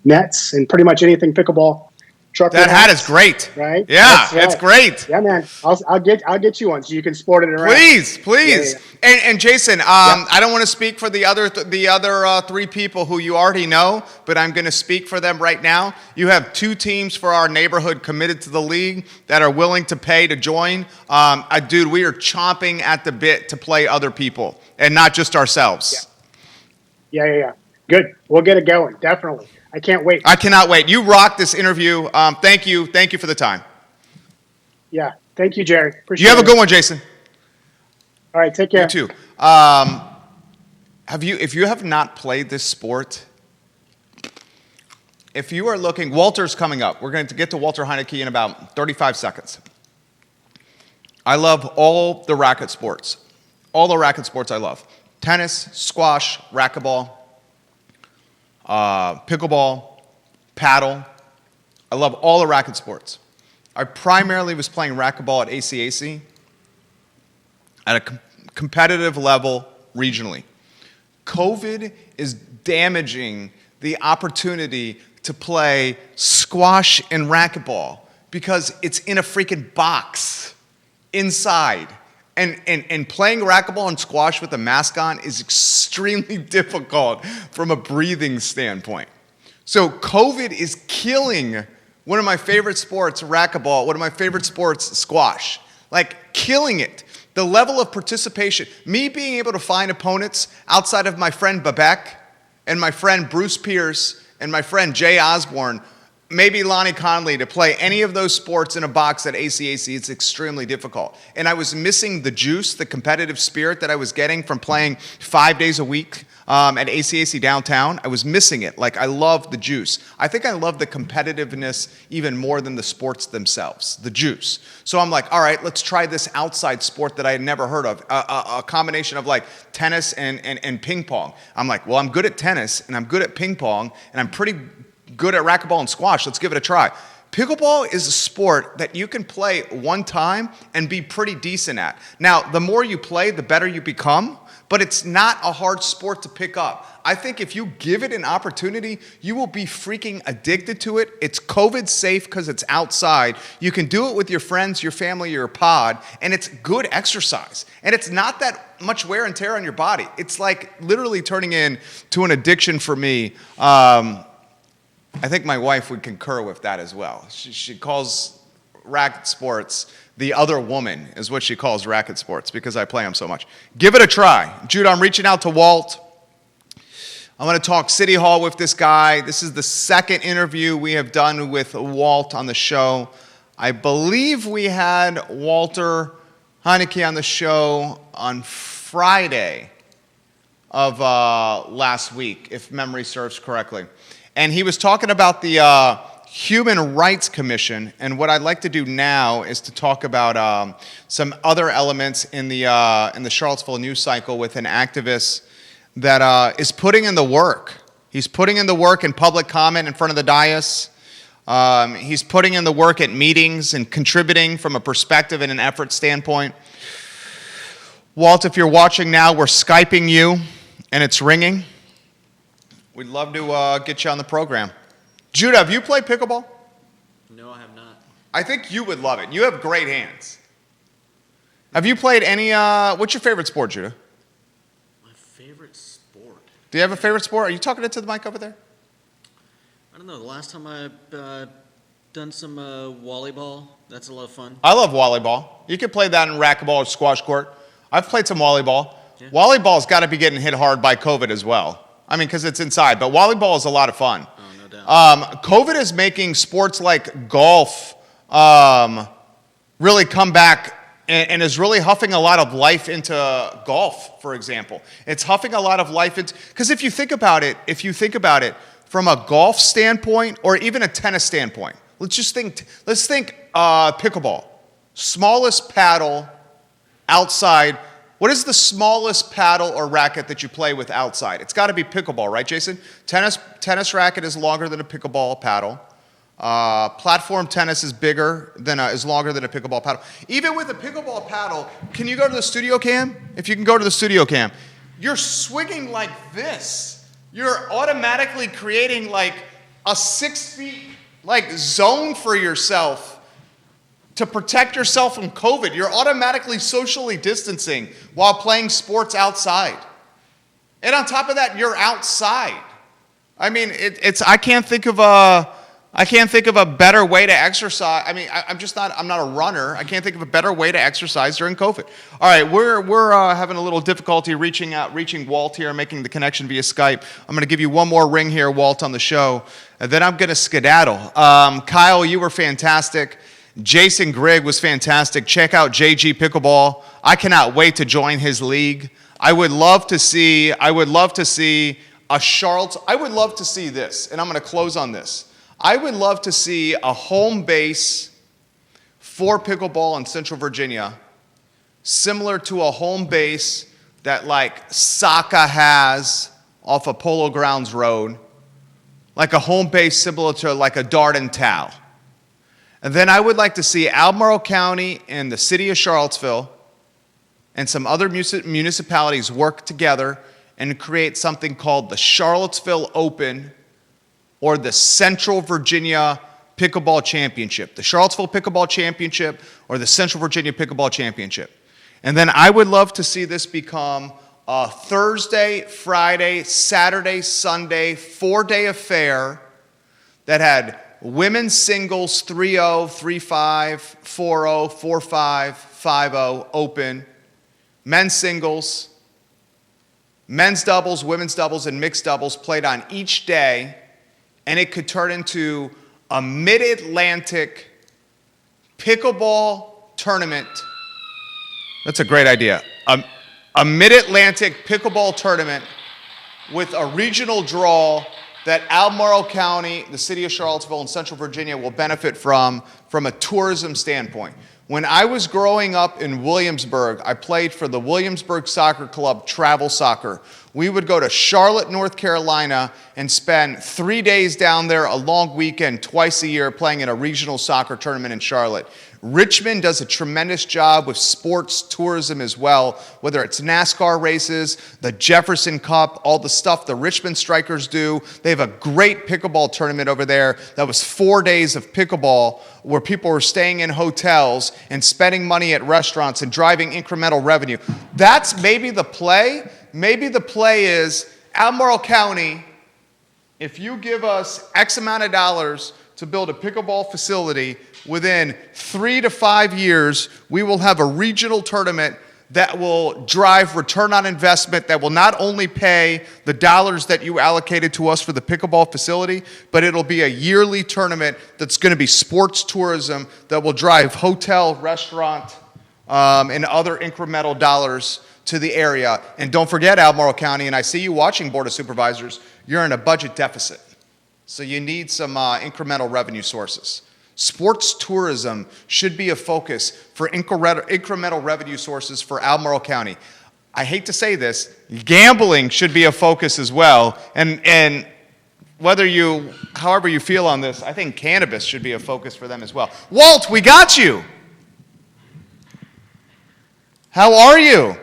nets and pretty much anything pickleball. trucker
That hat
hats,
is great.
right?
Yeah,
That's
it's great.
Yeah, man. I'll get you one so you can sport it around.
Please.
Yeah.
And Jason, I don't want to speak for the other three people who you already know, but I'm going to speak for them right now. You have 2 teams for our neighborhood committed to the league that are willing to pay to join. Dude, we are chomping at the bit to play other people and not just ourselves.
Yeah. Good. We'll get it going. Definitely. I can't wait.
I cannot wait. You rocked this interview. Thank you for the time.
Yeah. Thank you, Jerry. Appreciate it.
You have a good one, Jason.
All right. Take care.
You too. If you have not played this sport, if you are looking, Walter's coming up. We're going to get to Walter Heinecke in about 35 seconds. I love all the racket sports. All the racket sports I love. Tennis, squash, racquetball, pickleball, paddle. I love all the racket sports. I primarily was playing racquetball at ACAC at a competitive level regionally. COVID is damaging the opportunity to play squash and racquetball because it's in a freaking box inside. And playing racquetball and squash with a mask on is extremely difficult from a breathing standpoint. So COVID is killing one of my favorite sports, racquetball, one of my favorite sports, squash. Like, killing it. The level of participation, me being able to find opponents outside of my friend Babek and my friend Bruce Pierce and my friend Jay Osborne, maybe Lonnie Conley, to play any of those sports in a box at ACAC, it's extremely difficult. And I was missing the juice, the competitive spirit that I was getting from playing 5 days a week at ACAC downtown. I was missing it. Like, I love the juice. I think I love the competitiveness even more than the sports themselves, the juice. So I'm like, all right, let's try this outside sport that I had never heard of, a combination of like tennis and ping pong. I'm like, well, I'm good at tennis and I'm good at ping pong and I'm pretty good at racquetball and squash. Let's give it a try. Pickleball is a sport that you can play one time and be pretty decent at. Now, the more you play, the better you become, but it's not a hard sport to pick up. I think if you give it an opportunity, you will be freaking addicted to it. It's COVID safe because it's outside. You can do it with your friends, your family, your pod, and it's good exercise. And it's not that much wear and tear on your body. It's like literally turning into an addiction for me. I think my wife would concur with that as well. She calls racket sports, the other woman is what she calls racket sports because I play them so much. Give it a try. Jude, I'm reaching out to Walt. I'm going to talk City Hall with this guy. This is the second interview we have done with Walt on the show. I believe we had Walter Heinecke on the show on Friday of last week, if memory serves correctly. And he was talking about the Human Rights Commission, and what I'd like to do now is to talk about some other elements in the Charlottesville news cycle with an activist that is putting in the work. He's putting in the work in public comment in front of the dais. He's putting in the work at meetings and contributing from a perspective and an effort standpoint. Walt, if you're watching now, we're Skyping you, and it's ringing. We'd love to get you on the program. Judah, have you played pickleball?
No, I have not.
I think you would love it. You have great hands. Have you played any, what's your favorite sport, Judah?
My favorite sport?
Do you have a favorite sport? Are you talking into the mic over there?
I don't know. The last time I've done some volleyball, that's a lot of fun.
I love volleyball. You could play that in racquetball or squash court. I've played some volleyball.
Yeah.
Volleyball's got to be getting hit hard by COVID as well. I mean, because it's inside, but volleyball is a lot of fun.
Oh, no doubt.
COVID is making sports like golf really come back and is really huffing a lot of life into golf, for example. It's huffing a lot of life into, because if you think about it from a golf standpoint or even a tennis standpoint, let's think pickleball. Smallest paddle outside. What is the smallest paddle or racket that you play with outside? It's got to be pickleball, right, Jason? Tennis racket is longer than a pickleball paddle. Platform tennis is longer than a pickleball paddle. Even with a pickleball paddle, can you go to the studio cam? If you can go to the studio cam, you're swinging like this. You're automatically creating like a 6 feet like zone for yourself to protect yourself from COVID. You're automatically socially distancing while playing sports outside. And on top of that, you're outside. I mean, I can't think of a better way to exercise. I mean, I'm not a runner. I can't think of a better way to exercise during COVID. All right, we're having a little difficulty reaching Walt here, making the connection via Skype. I'm going to give you one more ring here, Walt, on the show, and then I'm going to skedaddle. Kyle, you were fantastic. Jason Grigg was fantastic. Check out JG Pickleball. I cannot wait to join his league. I would love to see this, and I'm going to close on this. I would love to see a home base for pickleball in Central Virginia, similar to a home base that like Saka has off of Polo Grounds Road, like a home base similar to like a Darden Tau. And then I would like to see Albemarle County and the city of Charlottesville and some other municipalities work together and create something called the Charlottesville Open or the Central Virginia Pickleball Championship, the Charlottesville Pickleball Championship or the Central Virginia Pickleball Championship. And then I would love to see this become a Thursday, Friday, Saturday, Sunday, 4-day affair that had women's singles 3-0, 3-5, 4-0, 4-5, 5-0 open, men's singles, men's doubles, women's doubles, and mixed doubles played on each day, and it could turn into a mid-Atlantic pickleball tournament. That's a great idea. A mid-Atlantic pickleball tournament with a regional draw that Albemarle County, the city of Charlottesville, and Central Virginia will benefit from a tourism standpoint. When I was growing up in Williamsburg, I played for the Williamsburg Soccer Club Travel Soccer. We would go to Charlotte, North Carolina, and spend 3 days down there, a long weekend, twice a year, playing in a regional soccer tournament in Charlotte. Richmond does a tremendous job with sports tourism as well, whether it's NASCAR races, the Jefferson Cup, all the stuff the Richmond Strikers do. They have a great pickleball tournament over there that was 4 days of pickleball where people were staying in hotels and spending money at restaurants and driving incremental revenue. That's maybe the play. Maybe the play is Albemarle County, if you give us X amount of dollars to build a pickleball facility, within 3 to 5 years, we will have a regional tournament that will drive return on investment, that will not only pay the dollars that you allocated to us for the pickleball facility, but it'll be a yearly tournament that's going to be sports tourism that will drive hotel, restaurant, and other incremental dollars to the area. And don't forget, Albemarle County, and I see you watching, Board of Supervisors, you're in a budget deficit. So you need some incremental revenue sources. Sports tourism should be a focus for incremental revenue sources for Albemarle County. I hate to say this, gambling should be a focus as well. And however you feel on this, I think cannabis should be a focus for them as well. Walt, we got you. How are you?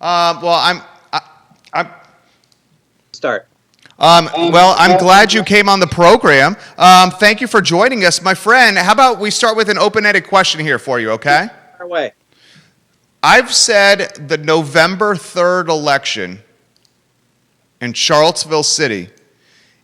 I'm
Start.
Well, I'm glad you came on the program. Thank you for joining us. My friend, how about we start with an open-ended question here for you, okay?
Our way.
I've said the November 3rd election in Charlottesville City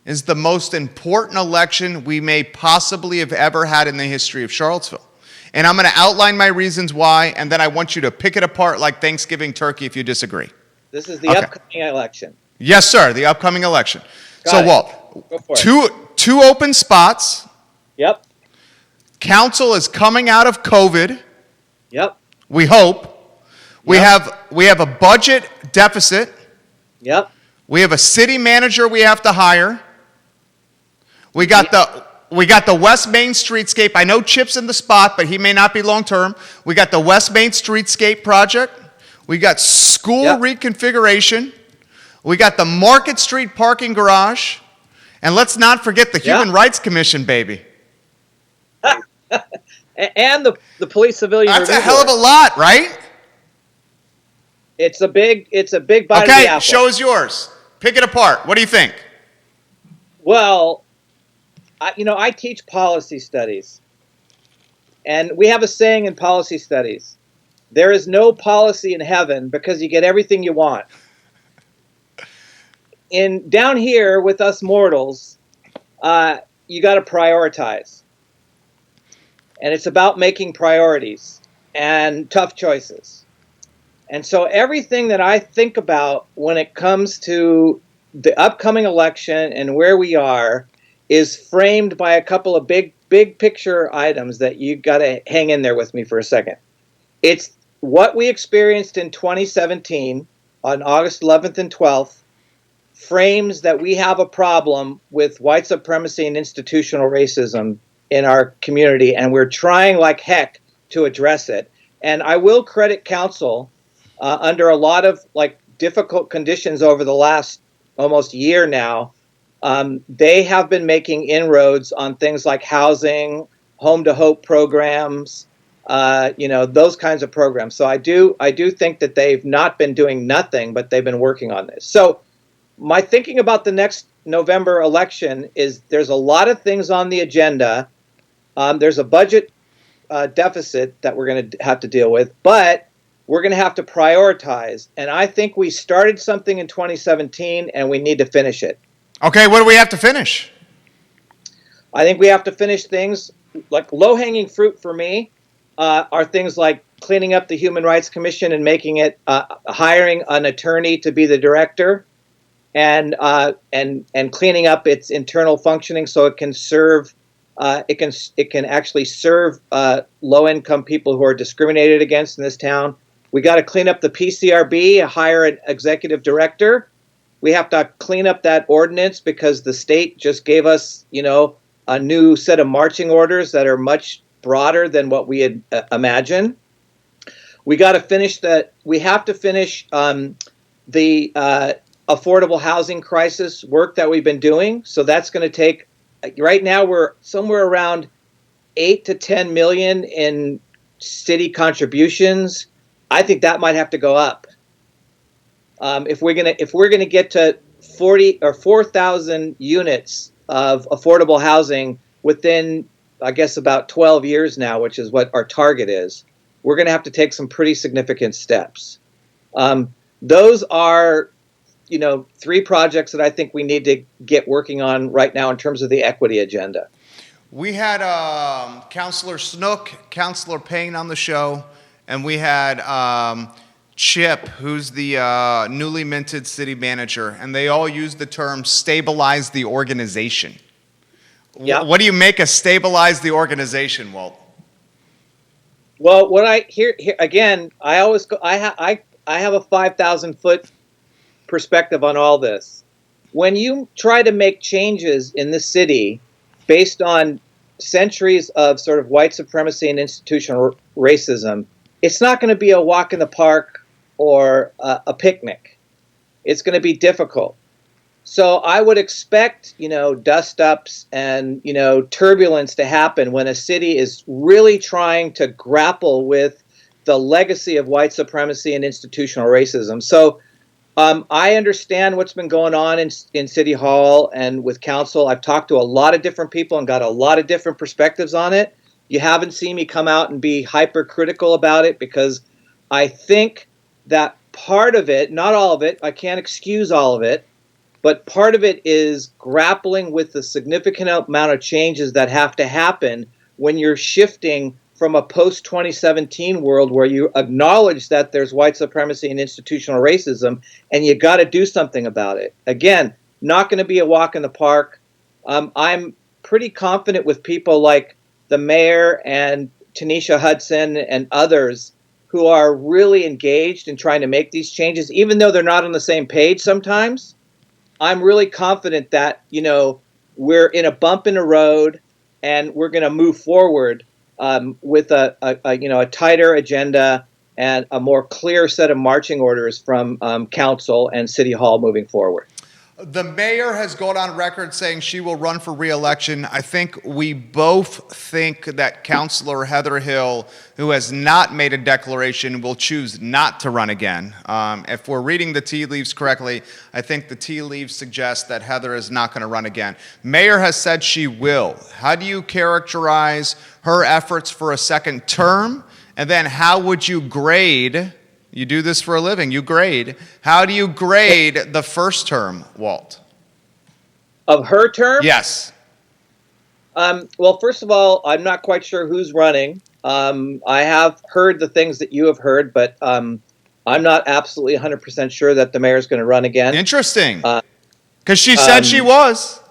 is the most important election we may possibly have ever had in the history of Charlottesville. And I'm going to outline my reasons why, and then I want you to pick it apart like Thanksgiving turkey if you disagree.
This is the upcoming election.
Yes, sir, the upcoming election.
Got it.
Walt,
Go for it.
two open spots.
Yep.
Council is coming out of COVID.
Yep.
We hope. We
Yep.
have a budget deficit.
Yep.
We have a city manager we have to hire. We got the West Main Streetscape. I know Chip's in the spot, but he may not be long term. We got the West Main Streetscape project. We got school reconfiguration. We got the Market Street parking garage. And let's not forget the Human Rights Commission, baby.
And the police civilian.
That's
review
a hell of a
board.
lot, right?
It's a big bite of the apple.
Okay, show is yours. Pick it apart. What do you think?
Well, I teach policy studies, and we have a saying in policy studies: there is no policy in heaven because you get everything you want. Down here with us mortals, you got to prioritize, and it's about making priorities and tough choices. And so everything that I think about when it comes to the upcoming election and where we are is framed by a couple of big picture items that you got to hang in there with me for a second. It's what we experienced in 2017 on August 11th and 12th frames that we have a problem with white supremacy and institutional racism in our community, and we're trying like heck to address it. And I will credit council under a lot of difficult conditions over the last almost year now. They have been making inroads on things like housing, home to hope programs, those kinds of programs. So I do think that they've not been doing nothing, but they've been working on this. So my thinking about the next November election is there's a lot of things on the agenda. There's a budget deficit that we're going to have to deal with, but we're going to have to prioritize. And I think we started something in 2017 and we need to finish it.
Okay, what do we have to finish?
I think we have to finish things like low-hanging fruit for me are things like cleaning up the Human Rights Commission and making it hiring an attorney to be the director and cleaning up its internal functioning so it can serve it can actually serve low-income people who are discriminated against in this town. We got to clean up the PCRB, hire an executive director. We have to clean up that ordinance because the state just gave us, a new set of marching orders that are much broader than what we had imagined. We got to finish that. We have to finish the affordable housing crisis work that we've been doing. So that's going to take. Right now, we're somewhere around 8 to 10 million in city contributions. I think that might have to go up. If we're gonna get to 40 or 4,000 units of affordable housing within, I guess, about 12 years now, which is what our target is, we're going to have to take some pretty significant steps. Those are, 3 projects that I think we need to get working on right now in terms of the equity agenda.
We had Councilor Snook, Councilor Payne on the show, and we had Chip, who's the newly minted city manager, and they all used the term stabilize the organization.
Yeah.
What do you make of stabilize the organization, Walt?
Well, what I hear again, I always go. I have a 5,000-foot perspective on all this. When you try to make changes in the city based on centuries of sort of white supremacy and institutional racism, it's not going to be a walk in the park or a picnic. It's going to be difficult. So I would expect, dust-ups and, turbulence to happen when a city is really trying to grapple with the legacy of white supremacy and institutional racism. So I understand what's been going on in City Hall and with council. I've talked to a lot of different people and got a lot of different perspectives on it. You haven't seen me come out and be hypercritical about it because I think that part of it, not all of it, I can't excuse all of it, but part of it is grappling with the significant amount of changes that have to happen when you're shifting from a post-2017 world where you acknowledge that there's white supremacy and institutional racism, and you got to do something about it. Again, not going to be a walk in the park. I'm pretty confident with people like the mayor and Tanisha Hudson and others who are really engaged in trying to make these changes, even though they're not on the same page sometimes. I'm really confident that, we're in a bump in the road and we're going to move forward with a tighter agenda and a more clear set of marching orders from council and City Hall moving forward.
The mayor has gone on record saying she will run for re-election. I think we both think that Councilor Heather Hill, who has not made a declaration, will choose not to run again. If we're reading the tea leaves correctly, I think the tea leaves suggest that Heather is not going to run again. Mayor has said she will. How do you characterize her efforts for a second term? And then how would you grade? You do this for a living. You grade. How do you grade the first term, Walt?
Of her term?
Yes.
Well, first of all, I'm not quite sure who's running. I have heard the things that you have heard, but I'm not absolutely 100% sure that the mayor's going to run again.
Interesting. Because she said she was.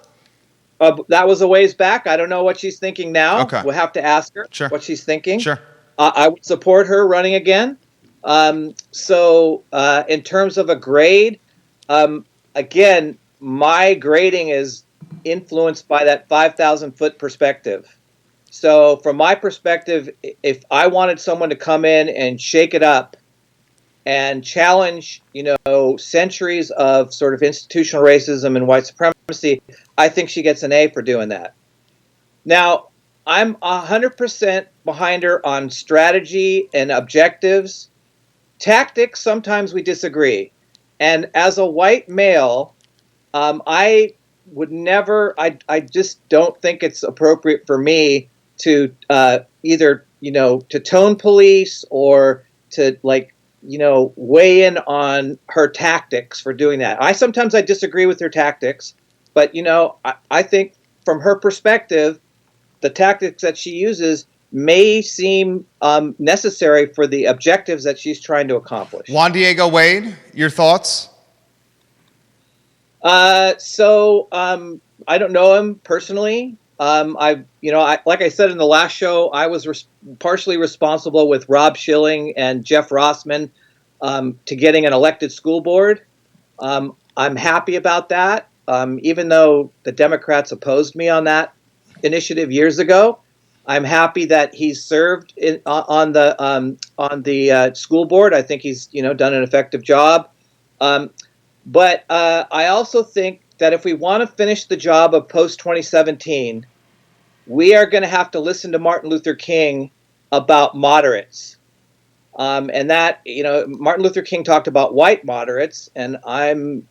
That was a ways back. I don't know what she's thinking now.
Okay.
We'll have to ask her what she's thinking.
Sure.
I would support her running again. So in terms of a grade, again, my grading is influenced by that 5,000 foot perspective. So from my perspective, if I wanted someone to come in and shake it up and challenge, centuries of sort of institutional racism and white supremacy, I think she gets an A for doing that. Now, I'm 100% behind her on strategy and objectives. Tactics, sometimes we disagree. And as a white male, I would never, I just don't think it's appropriate for me to either, to tone police or to weigh in on her tactics for doing that. Sometimes I disagree with her tactics, but, I think from her perspective, the tactics that she uses may seem necessary for the objectives that she's trying to accomplish.
Juan Diego Wade, your thoughts?
So I don't know him personally. Like I said in the last show, I was partially responsible with Rob Schilling and Jeff Rossman to getting an elected school board. I'm happy about that, even though the Democrats opposed me on that initiative years ago. I'm happy that he's served on the school board. I think he's done an effective job. But I also think that if we want to finish the job of post 2017, we are going to have to listen to Martin Luther King about moderates. And that Martin Luther King talked about white moderates, and I'm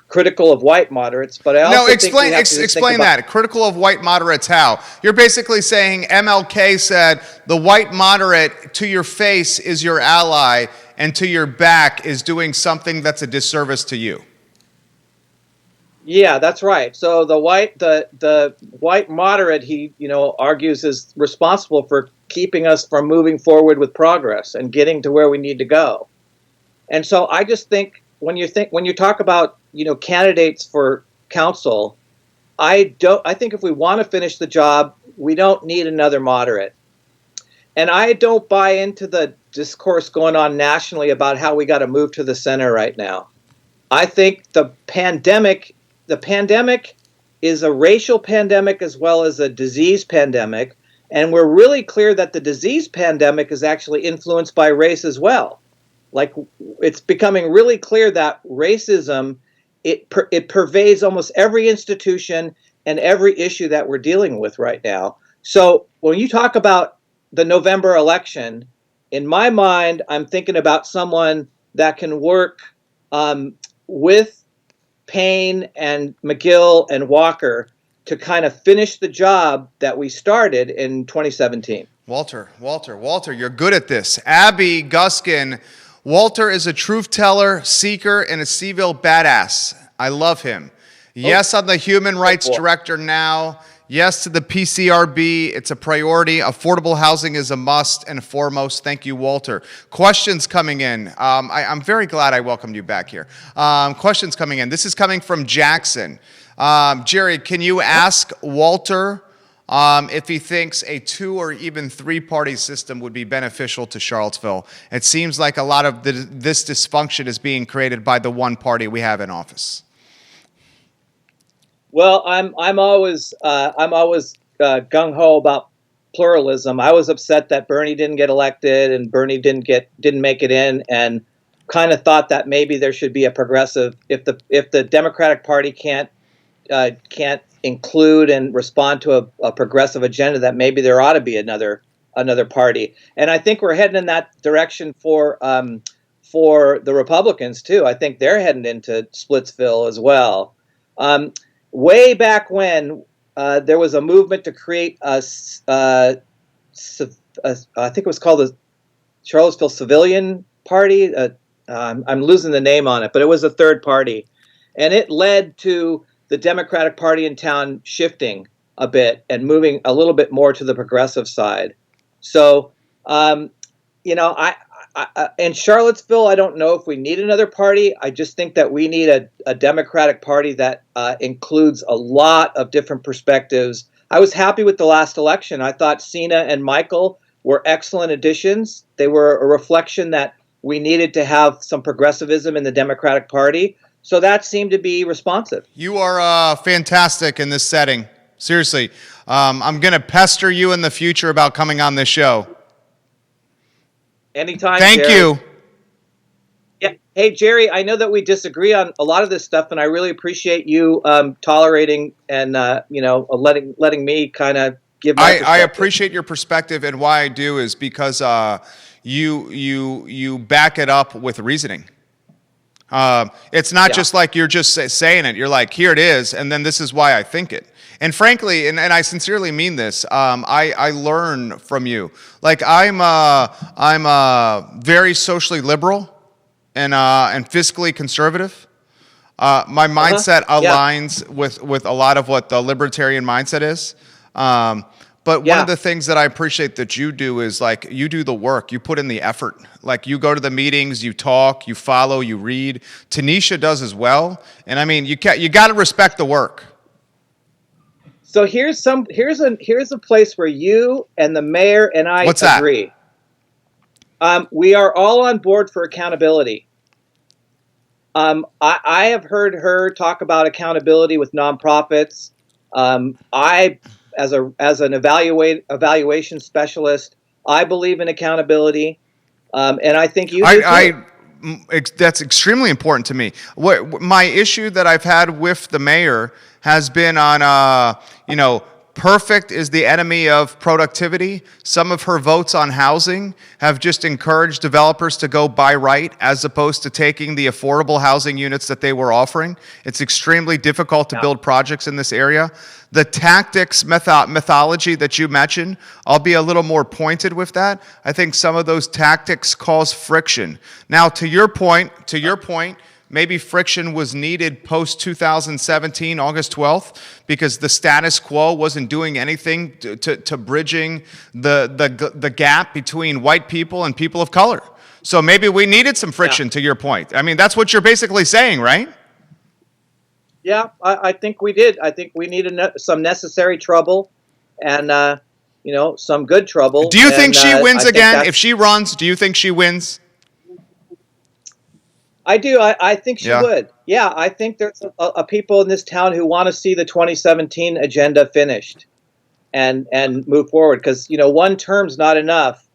critical of white moderates, but I also
explain that. Critical of white moderates how? You're basically saying MLK said the white moderate to your face is your ally and to your back is doing something that's a disservice to you.
Yeah, that's right. So the white moderate, he argues, is responsible for keeping us from moving forward with progress and getting to where we need to go. And so I just think when you talk about candidates for council, I think if we want to finish the job, we don't need another moderate. And I don't buy into the discourse going on nationally about how we got to move to the center right now. I think the pandemic is a racial pandemic as well as a disease pandemic, and we're really clear that the disease pandemic is actually influenced by race as well. Like, it's becoming really clear that racism, it pervades almost every institution and every issue that we're dealing with right now. So when you talk about the November election, in my mind, I'm thinking about someone that can work with Payne and McGill and Walker to kind of finish the job that we started in 2017.
Walter, you're good at this. Abby Guskin, Walter is a truth teller, seeker, and a CVille badass. I love him. Yes, I'm the human rights director now. Yes to the PCRB. It's a priority. Affordable housing is a must and foremost. Thank you, Walter. Questions coming in. I'm very glad I welcomed you back here. Questions coming in. This is coming from Jackson. Jerry, can you ask Walter if he thinks a 2 or even 3-party system would be beneficial to Charlottesville? It seems like a lot of this dysfunction is being created by the one party we have in office.
Well, I'm always gung ho about pluralism. I was upset that Bernie didn't get elected and Bernie didn't make it in, and kind of thought that maybe there should be a progressive, if the Democratic Party can't include and respond to a progressive agenda, that maybe there ought to be another party. And I think we're heading in that direction for the Republicans too. I think they're heading into Splitsville as well. Way back when there was a movement to create I think it was called the Charlottesville Civilian Party. I'm losing the name on it, but it was a third party, and it led to the Democratic Party in town shifting a bit and moving a little bit more to the progressive side. So, I in Charlottesville, I don't know if we need another party. I just think that we need a Democratic Party that includes a lot of different perspectives. I was happy with the last election. I thought Cena and Michael were excellent additions. They were a reflection that we needed to have some progressivism in the Democratic Party. So that seemed to be responsive.
You are fantastic in this setting. Seriously. I'm going to pester you in the future about coming on this show.
Anytime.
Thank
Jerry.
you.
Yeah. Hey, Jerry, I know that we disagree on a lot of this stuff, and I really appreciate you tolerating and letting me kind of give my perspective.
I appreciate your perspective, and why I do is because you back it up with reasoning. It's not just like you're just saying it. You're like, here it is, and then this is why I think it. And frankly, and I sincerely mean this, I learn from you. Like I'm very socially liberal and fiscally conservative. My mindset aligns with a lot of what the libertarian mindset is. But one of the things that I appreciate that you do is like you do the work, you put in the effort. Like you go to the meetings, you talk, you follow, you read. Tanisha does as well. And I mean, you got to respect the work.
So here's a place where you and the mayor and I agree. We are all on board for accountability. I have heard her talk about accountability with nonprofits. As an evaluation specialist, I believe in accountability, and I think you do too.
That's extremely important to me. My issue that I've had with the mayor has been on, perfect is the enemy of productivity. Some of her votes on housing have just encouraged developers to go buy right as opposed to taking the affordable housing units that they were offering. It's extremely difficult to build projects in this area. The tactics methodology that you mentioned, I'll be a little more pointed with that. I think some of those tactics cause friction. Now, to your point, maybe friction was needed post-2017, August 12th, because the status quo wasn't doing anything to bridging the gap between white people and people of color. So maybe we needed some friction, to your point. I mean, that's what you're basically saying, right?
Yeah, I think we did. I think we needed some necessary trouble and, some good trouble.
Do you think she wins again? If she runs, do you think she wins?
I do. I think she would. Yeah, I think there's a people in this town who want to see the 2017 agenda finished and move forward because, one term's not enough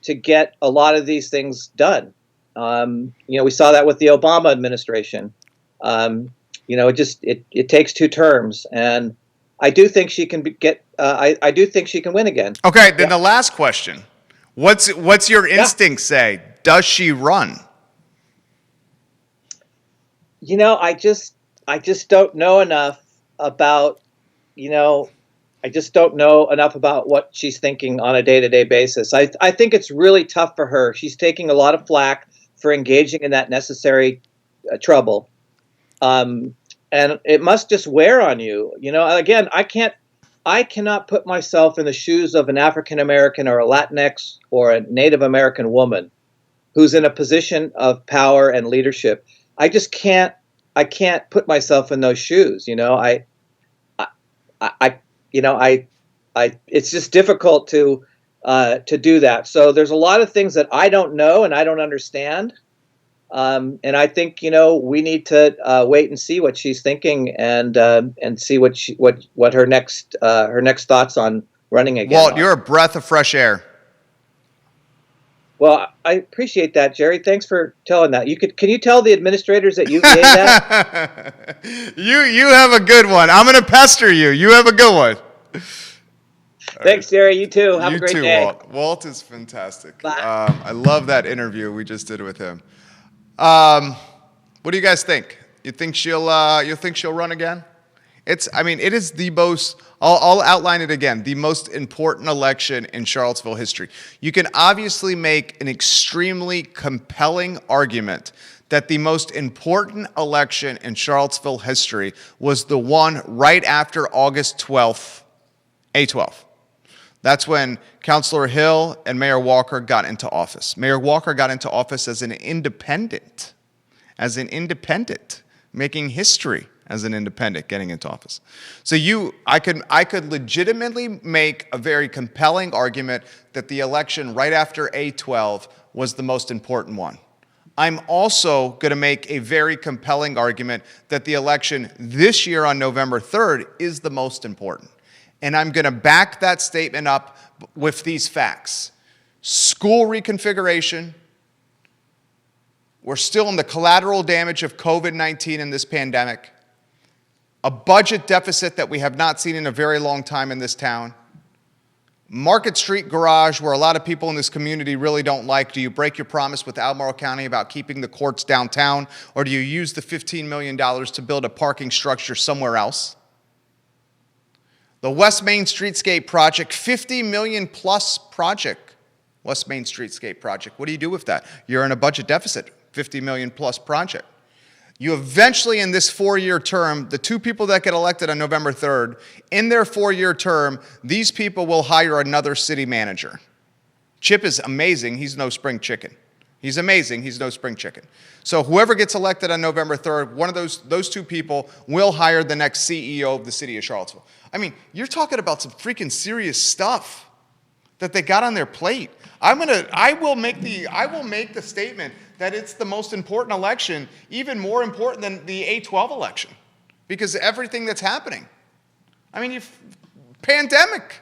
to get a lot of these things done. We saw that with the Obama administration. It takes 2 terms, and I do think she can I do think she can win again.
Okay, then the last question: What's your instinct say? Does she run?
I just don't know enough about. I just don't know enough about what she's thinking on a day-to-day basis. I think it's really tough for her. She's taking a lot of flack for engaging in that necessary trouble. And it must just wear on you. Again, I cannot put myself in the shoes of an African American or a Latinx or a Native American woman who's in a position of power and leadership. I just can't. I can't put myself in those shoes. It's just difficult to do that. So there's a lot of things that I don't know and I don't understand. And I think we need to wait and see what she's thinking and see what her next thoughts on running again.
Walt, you're a breath of fresh air.
Well, I appreciate that, Jerry. Thanks for telling that. Can you tell the administrators at UVA that?
You have a good one. I'm going to pester you. You have a good one.
Thanks, Jerry. You too. Have
You
a great
too,
day.
Walt. Walt is fantastic.
Bye.
I love that interview we just did with him. What do you guys think? You think she'll run again? It is the most, I'll outline it again, the most important election in Charlottesville history. You can obviously make an extremely compelling argument that the most important election in Charlottesville history was the one right after August 12th, A12. That's when Councilor Hill and Mayor Walker got into office. Mayor Walker got into office as an independent, making history as an independent getting into office. So I could legitimately make a very compelling argument that the election right after A12 was the most important one. I'm also going to make a very compelling argument that the election this year on November 3rd is the most important. And I'm going to back that statement up with these facts. School reconfiguration. We're still in the collateral damage of COVID-19 in this pandemic. A budget deficit that we have not seen in a very long time in this town. Market Street Garage, where a lot of people in this community really don't like. Do you break your promise with Albemarle County about keeping the courts downtown, or do you use the $15 million to build a parking structure somewhere else? The West Main Streetscape project, $50 million plus project. West Main Streetscape project. What do you do with that? You're in a budget deficit, $50 million plus project. You eventually, in this 4-year term, the two people that get elected on November 3rd, in their 4-year term, these people will hire another city manager. Chip is amazing. He's no spring chicken. He's amazing. He's no spring chicken. So whoever gets elected on November 3rd, one of those two people will hire the next CEO of the city of Charlottesville. I mean, you're talking about some freaking serious stuff that they got on their plate. I will make the statement that it's the most important election, even more important than the A12 election, because of everything that's happening. I mean, pandemic.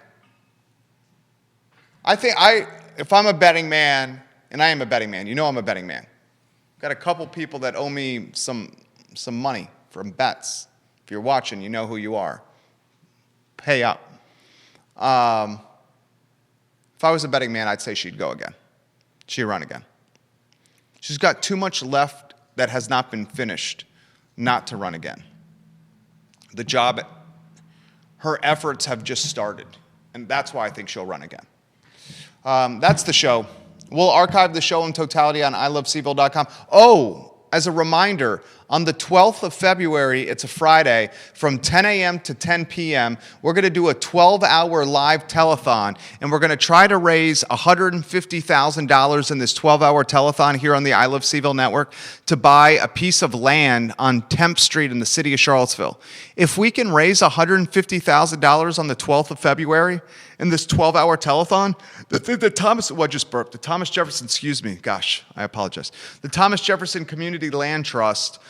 If I'm a betting man, and I am a betting man, you know I'm a betting man. Got a couple people that owe me some money from bets. If you're watching, you know who you are. Pay up. If I was a betting man, I'd say she'd go again. She'd run again. She's got too much left that has not been finished not to run again. Her efforts have just started, and that's why I think she'll run again. That's the show. We'll archive the show in totality on ilovecville.com. Oh, as a reminder, on the 12th of February, it's a Friday, from 10 a.m. to 10 p.m., we're going to do a 12-hour live telethon, and we're going to try to raise $150,000 in this 12-hour telethon here on the I Love CVille Network to buy a piece of land on 10th Street in the city of Charlottesville. If we can raise $150,000 on the 12th of February in this 12-hour telethon, the Thomas Jefferson, excuse me, gosh, I apologize. The Thomas Jefferson Community Land Trust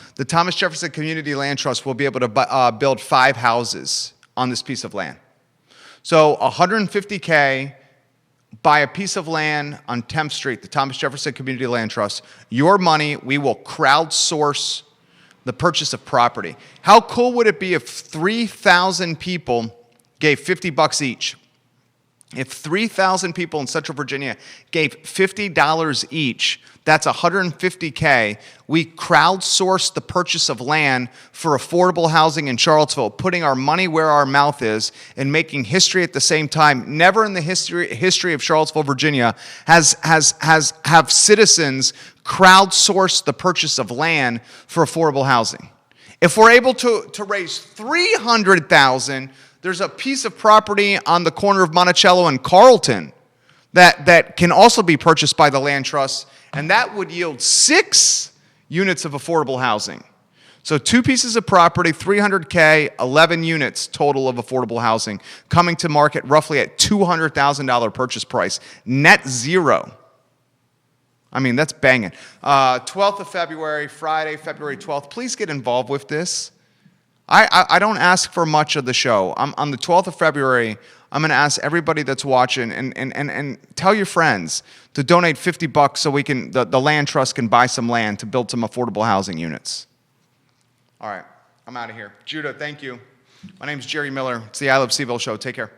will be able to build 5 houses on this piece of land. So $150K, buy a piece of land on 10th Street, the Thomas Jefferson Community Land Trust. Your money, we will crowdsource the purchase of property. How cool would it be if 3,000 people gave $50 each? If 3,000 people in Central Virginia gave $50 each, that's $150K. We crowdsourced the purchase of land for affordable housing in Charlottesville, putting our money where our mouth is and making history at the same time. Never in the history of Charlottesville, Virginia, have citizens crowdsourced the purchase of land for affordable housing. If we're able to raise $300,000, there's a piece of property on the corner of Monticello and Carlton that can also be purchased by the land trust, and that would yield 6 units of affordable housing. So 2 pieces of property, $300K, 11 units total of affordable housing, coming to market roughly at $200,000 purchase price, net zero. I mean, that's banging. 12th of February, Friday, February 12th. Please get involved with this. I don't ask for much of the show. On the 12th of February, I'm going to ask everybody that's watching and tell your friends to donate $50 so we can the land trust can buy some land to build some affordable housing units. All right, I'm out of here. Judah, thank you. My name's Jerry Miller. It's the I Love CVille Show. Take care.